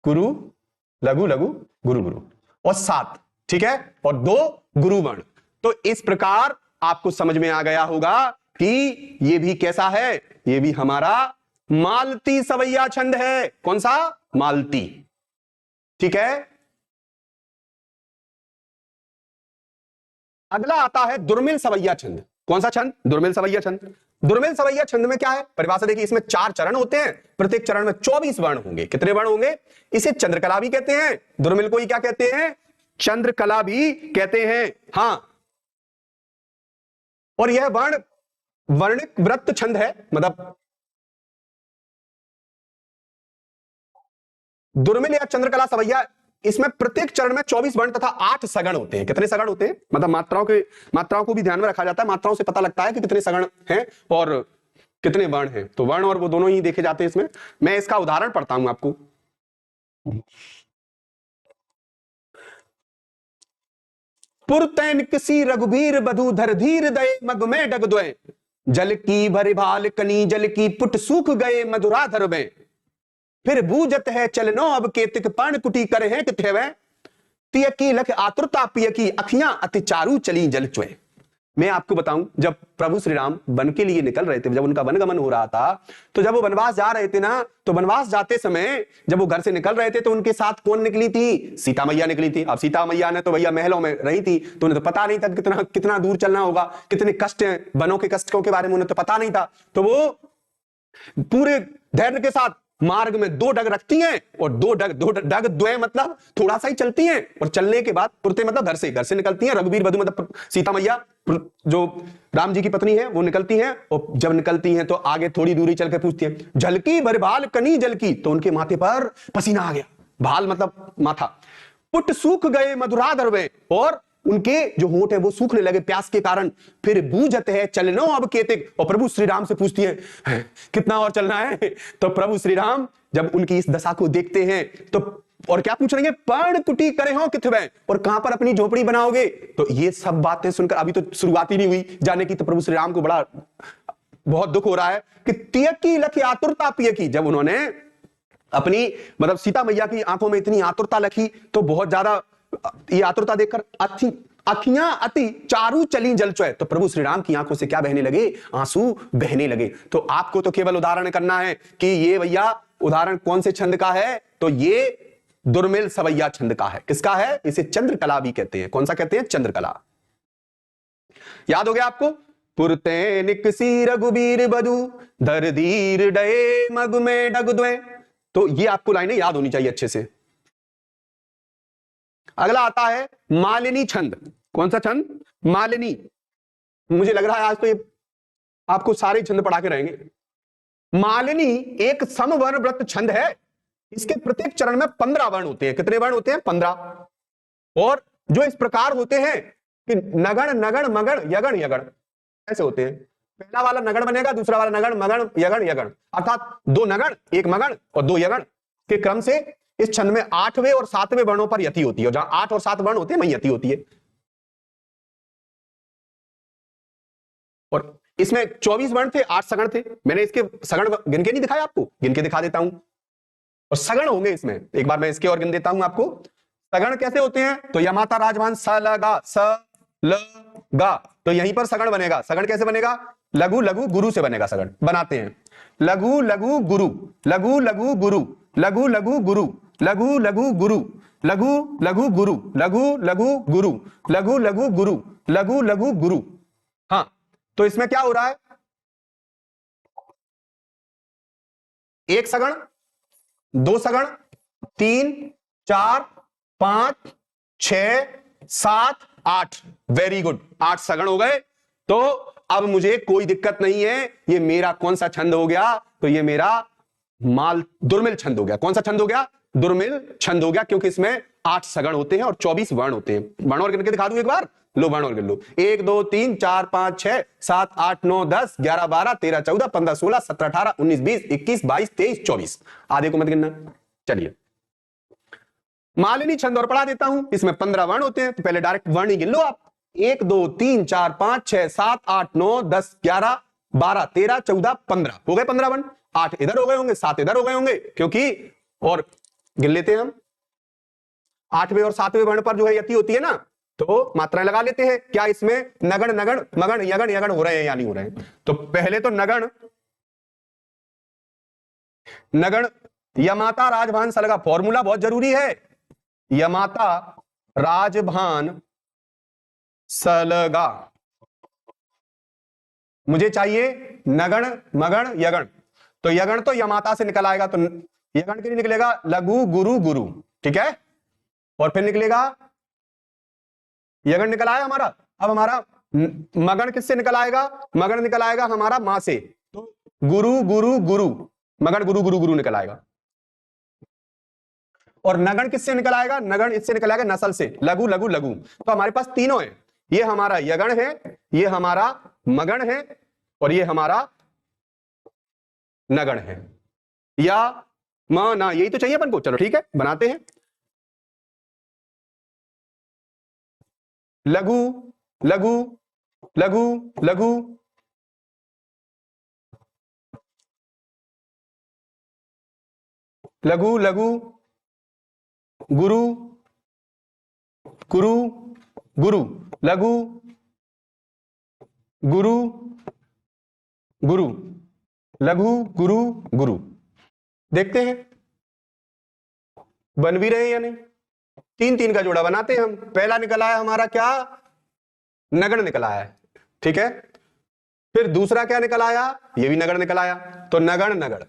गुरु लघु लघु, गुरु गुरु, और 7। ठीक है, और 2 गुरु वर्ण। तो इस प्रकार आपको समझ में आ गया होगा कि ये भी कैसा है? ये भी हमारा मालती सवैया छंद है। कौन सा? मालती। ठीक है, अगला आता है दुर्मिल सवैया छंद। कौन सा छंद? दुर्मिल सवैया छंद। दुर्मिल सवैया छंद में क्या है परिभाषा देखिए, इसमें 4 चरण होते हैं, प्रत्येक चरण में 24 वर्ण होंगे। कितने वर्ण होंगे? इसे चंद्रकला भी कहते हैं, दुर्मिल को ही क्या कहते हैं? चंद्रकला भी कहते हैं। हां, और यह वर्ण वर्णिक वृत्त छंद है, मतलब दुर्मिल या चंद्रकला सवैया, इसमें प्रत्येक चरण में 24 वर्ण तथा 8 सगण होते हैं। कितने सगण होते हैं? मतलब मात्राओं को भी ध्यान में रखा जाता है, मात्राओं से पता लगता है कि कितने सगण हैं और कितने वर्ण हैं। तो वर्ण और वो दोनों ही देखे जाते हैं इसमें। मैं इसका उदाहरण पढ़ता हूं आपको। पुरतैन किसी रघुबीर बधु धर धीर दये मग में डग द्वय, जल की भरि भाल कनी जल की पुट सूख गए मधुराधर में, फिर बूझत है चलनो अब केतिक पर्ण कुटी करे हैं किथे वह, तिय की लख आतुरता पिय की अखियां अति चारू चली जल चुए। मैं आपको बताऊं, जब प्रभु श्री राम वन के लिए निकल रहे थे, जब उनका वनगमन हो रहा था, तो जब वो वनवास जा रहे थे ना, तो वनवास जाते समय जब वो घर से निकल रहे थे तो उनके साथ कौन निकली थी? सीता मैया निकली थी। अब सीता मैया ने तो भैया महलों में रही थी, तो उन्हें तो पता नहीं था कितना कितना दूर चलना होगा, कितने कष्ट हैं, वनों के कष्टों के बारे में उन्हें तो पता नहीं था। तो वो पूरे धैर्य के साथ मार्ग में 2 डग रखती हैं, और 2 डग द्वय मतलब थोड़ा सा ही चलती हैं, और चलने के बाद पुरते मतलब घर से निकलती हैं। रघुबीर बधु मतलब सीता मैया जो राम जी की पत्नी है वो निकलती हैं, और जब निकलती हैं तो आगे थोड़ी दूरी चल के पूछती हैं, झलकी भरभाल कनी जल की, तो उनके माथे पर पसीना आ गया। भाल मतलब माथा। पुट सूख गए मधुराधर में, और उनके जो होंठ है वो सूखने लगे प्यास के कारण। फिर बूझत है चलनो अब केतिक, और प्रभु श्री राम से पूछती है कितना और चलना है? तो प्रभु श्री राम जब उनकी इस दशा को देखते हैं तो और क्या पूछ रहे हैं? पर्ण कुटी करे हो किथवे, और कहां पर अपनी झोपड़ी बनाओगे? तो ये सब बातें सुनकर अभी तो शुरुआत ही नहीं हुई जाने की, तो प्रभु श्री राम को बड़ा बहुत दुख हो रहा है कि तिय की लखी आतुरता पिय की। जब उन्होंने अपनी मतलब सीता मैया की आंखों में इतनी आतुरता लखी, तो बहुत ज्यादा ये आतुरता देखकर अखियां अति चारू चली जल चुए, तो प्रभु श्री राम की आंखों से क्या बहने लगे? आंसू बहने लगे। तो आपको तो केवल उदाहरण करना है कि ये भैया उदाहरण कौन से छंद का है, तो ये दुर्मिल सवैया छंद का है। किसका है? इसे चंद्रकला भी कहते हैं। कौन सा कहते हैं? चंद्रकला। याद हो गया आपको? पुरतैनिक सी रघुबीर बधु धर धीर डये मग में डग द्वय। तो ये आपको लाइनें याद होनी चाहिए अच्छे से। अगला आता है मालिनी छंद। कौन सा छंद? मालिनी। मुझे लग रहा है आज तो ये आपको सारे छंद पढ़ा के रहेंगे। मालिनी एक समवर्ण वृत्त छंद है। इसके प्रत्येक चरण में 15 वर्ण होते हैं। कितने वर्ण होते हैं? 15। और जो इस प्रकार होते हैं कि नगण नगण मगण यगण यगण ऐसे होते हैं। पहला वाला नगण बनेगा, दूसरा वाला नगण मगण यगण यगण, अर्थात 2 नगण 1 मगण और 2 यगण के क्रम से इस छंद में 8वें और 7वें वर्णों पर यति होती है। जहां 8 और 7 वर्ण होते हैं वहीं यति होती है। और इसमें 24 वर्ण थे, 8 सगण थे। मैंने इसके सगण गिन के नहीं दिखाया आपको, गिन के दिखा देता हूं। और सगण होंगे इसमें, एक बार मैं इसके और गिन देता हूं आपको। सगण कैसे होते हैं? तो यमाता राजभान स ल गा, स ल गा, तो यहीं पर सगण बनेगा। सगण कैसे बनेगा? लघु लघु गुरु से बनेगा। सगण बनाते हैं लघु लघु गुरु, लघु लघु गुरु, लघु लघु गुरु, लघु लघु गुरु, लघु लघु गुरु, लघु लघु गुरु, लघु लघु गुरु, लघु लघु गुरु। हाँ, तो इसमें क्या हो रहा है? 1 सगण, 2 सगण, 3 4 5 6 7 8। वेरी गुड, 8 सगण हो गए। तो अब मुझे कोई दिक्कत नहीं है। ये मेरा कौन सा छंद हो गया? तो ये मेरा दुर्मिल छंद हो गया। कौन सा छंद हो गया? दुर्मिल छंद हो गया, क्योंकि इसमें 8 सगण होते हैं और 24 वर्ण होते हैं। वर्ण और गिन के दिखा दूं एक बार? लो वर्ण और गिन लो। 1 2 3 4 5 6 7 8 9 10 11 12 13 14 15 16 17 18 19 20 21 22 23 24। आधे को मत गिनना। चलिए मालिनी छंद और पढ़ा देता हूं। इसमें 15 वर्ण होते हैं, तो पहले डायरेक्ट वर्ण ही गिन लो आप। 1 2 3 4 5 6 7 8 9 10 11 12 13 14 15 हो गए 15 वर्ण। 8 इधर हो गए होंगे, 7 इधर हो गए होंगे, क्योंकि और गिन लेते हैं हम। 8वें और 7वें वर्ण पर जो है यति होती है ना, तो मात्राएं लगा लेते हैं। क्या इसमें नगण नगण मगण यगण यगण हो रहे हैं या नहीं हो रहे हैं? तो पहले तो नगण नगण यमाता राजभान सलगा। फॉर्मूला बहुत जरूरी है। यमाता राजभान सलगा, मुझे चाहिए नगण मगण यगण। तो यगण तो यमाता से निकल आएगा, तो यगण के लिए निकलेगा लघु गुरु गुरु, ठीक है। और फिर निकलेगा यगण निकल आया हमारा। अब हमारा मगण किससे निकल आएगा? मगण निकल आएगा हमारा मां से, तो गुरु गुरु गुरु, मगण गुरु गुरु गुरु निकल आएगा। और नगण किससे निकल आएगा? नगण इससे निकल आएगा नसल से, लघु लघु लघु। तो हमारे पास तीनों है, ये हमारा यगण है, ये हमारा मगण है, और ये हमारा नगण है। या म ना, यही तो चाहिए अपन को। चलो ठीक है, बनाते हैं। लघु लघु लघु लघु, लघु लघु, गुरु गुरु गुरु, लघु गुरु गुरु, लघु गुरु गुरु। देखते हैं बन भी रहे हैं या नहीं। तीन तीन का जोड़ा बनाते हैं हम। पहला निकल आया हमारा क्या? नगण निकल आया है, ठीक है। फिर दूसरा क्या निकल आया? ये भी नगण निकल आया, तो नगण नगण।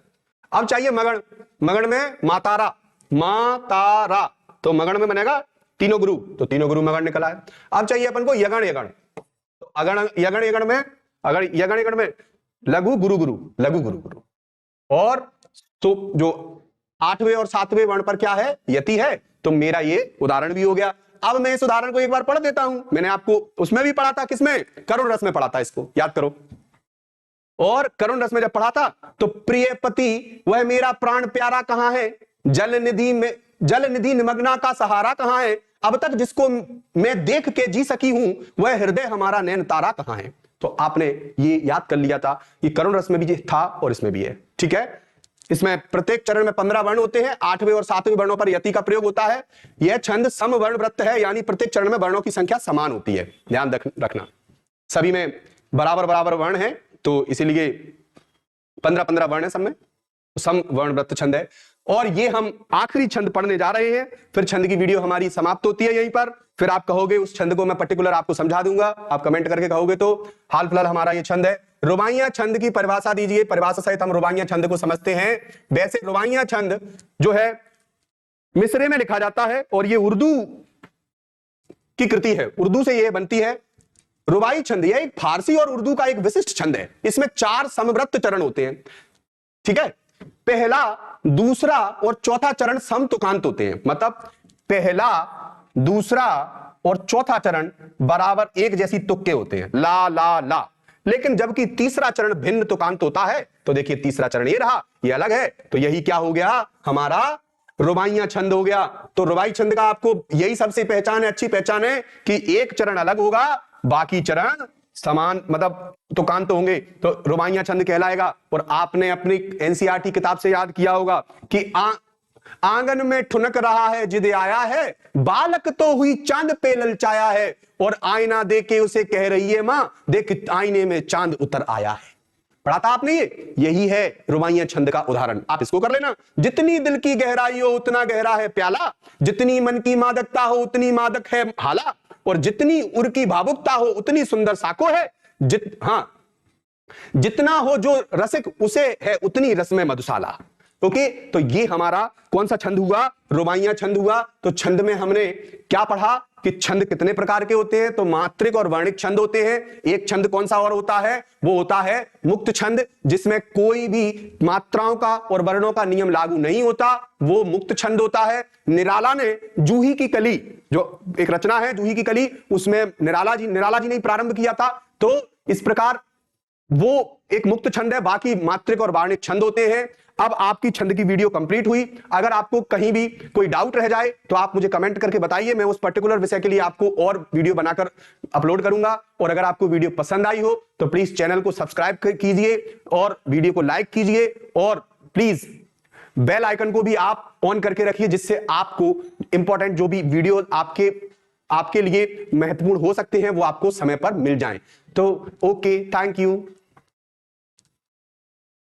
अब चाहिए मगण। मगण में मातारा, मातारा, तो मगण में बनेगा तीनों गुरु, तो तीनों गुरु मगण निकल आया। अब चाहिए अपन को यगण यगण, तो अगण यगण यगण में, अगर यगण यगण में लघु गुरु गुरु, लघु गुरु गुरु। और तो जो 8वें और 7वें वर्ण पर क्या है? यति है, तो मेरा ये उदाहरण भी हो गया। अब मैं इस उदाहरण को एक बार पढ़ देता हूं। मैंने आपको उसमें भी पढ़ा था, किसमें? करुण रस में पढ़ा था, इसको याद करो। और करुण रस में जब पढ़ा था तो प्रिय पति वह मेरा प्राण प्यारा कहां है, जल निधि में, जल निधि निमग्ना का सहारा कहां है, अब तक जिसको मैं देख के जी सकी हूं वह हृदय हमारा नैन तारा कहां है। तो आपने ये याद कर लिया था कि करुण रस में भी था और इसमें भी है, ठीक है। इसमें प्रत्येक चरण में 15 वर्ण होते हैं। 8वें और 7वें वर्णों पर यति का प्रयोग होता है। यह छंद सम वर्ण वृत्त है, यानी प्रत्येक चरण में वर्णों की संख्या समान होती है, ध्यान रखना। सभी में बराबर बराबर वर्ण है, तो इसीलिए 15-15 वर्ण है सब में, सम वर्ण वृत्त छंद है। और ये हम आखिरी छंद पढ़ने जा रहे हैं, फिर छंद की वीडियो हमारी समाप्त होती है यहीं पर। फिर आप कहोगे उस छंद को मैं पर्टिकुलर आपको समझा दूंगा, आप कमेंट करके कहोगे तो। हाल फिलहाल हमारा ये छंद है। रुबाइयां छंद की परिभाषा दीजिए, परिभाषा सहित हम रुबाइयां छंद को समझते हैं। वैसे रुबाइयां छंद जो है मिसरे में लिखा जाता है, और ये उर्दू की कृति है, उर्दू से ये बनती है। रुबाई छंद यह एक फारसी और उर्दू का एक विशिष्ट छंद है। इसमें 4 समवृत्त चरण होते हैं, ठीक है। पहला, दूसरा और चौथा चरण समतुकांत होते हैं, मतलब पहला, दूसरा और चौथा चरण बराबर एक जैसी तुक के होते हैं, ला ला ला। लेकिन जबकि तीसरा चरण भिन्न तुकांत होता है, तो देखिए तीसरा चरण ये रहा, ये अलग है, तो यही क्या हो गया? हमारा रुबाइयां छंद हो गया। तो रुबाई छंद का आपको यही सबसे पहचान है, अच्छी पहचान है कि एक चरण अलग होगा, बाकी चरण समान, मतलब तुकांत होंगे, तो रुबाइयां छंद कहलाएगा। और आपने अपनी एनसीईआरटी किताब से याद किया होगा कि आंगन में ठुनक रहा है जिद आया है, बालक तो हुई चांद पे ललचाया है, और आईना देके उसे कह रही है मां देख आईने में चांद उतर आया है। पढ़ा था आपने ये? यही है रुबाइयां छंद का उदाहरण, आप इसको कर लेना। जितनी दिल की गहराई हो उतना गहरा है प्याला, जितनी मन की मादकता हो उतनी मादक है हाला, और जितनी उर की भावुकता हो उतनी सुंदर साको है, जितना हो जो रसिक उसे है उतनी रस में मधुशाला। ओके, तो ये हमारा कौन सा छंद हुआ? रुबाइयां छंद हुआ। तो छंद में हमने क्या पढ़ा कि छंद कितने प्रकार के होते हैं? तो मात्रिक और वर्णिक छंद होते हैं। एक छंद कौन सा और होता है? वो होता है मुक्त छंद, जिसमें कोई भी मात्राओं का और वर्णों का नियम लागू नहीं होता, वो मुक्त छंद होता है। निराला ने जूही की कली, जो एक रचना है जूही की कली, उसमें निराला जी ने प्रारंभ किया था। तो इस प्रकार वो एक मुक्त छंद है, बाकी मात्रिक और वार्णिक छंद होते हैं। अब आपकी छंद की वीडियो कंप्लीट हुई। अगर आपको कहीं भी कोई डाउट रह जाए तो आप मुझे कमेंट करके बताइए, मैं उस पर्टिकुलर विषय के लिए आपको और वीडियो बनाकर अपलोड करूंगा। और अगर आपको वीडियो पसंद आई हो तो प्लीज चैनल को सब्सक्राइब कीजिए और वीडियो को लाइक कीजिए, और प्लीज बेल आइकन को भी आप ऑन करके रखिए, जिससे आपको इंपॉर्टेंट जो भी वीडियो आपके लिए महत्वपूर्ण हो सकते हैं वो आपको समय पर मिल जाएं। तो ओके, थैंक यू।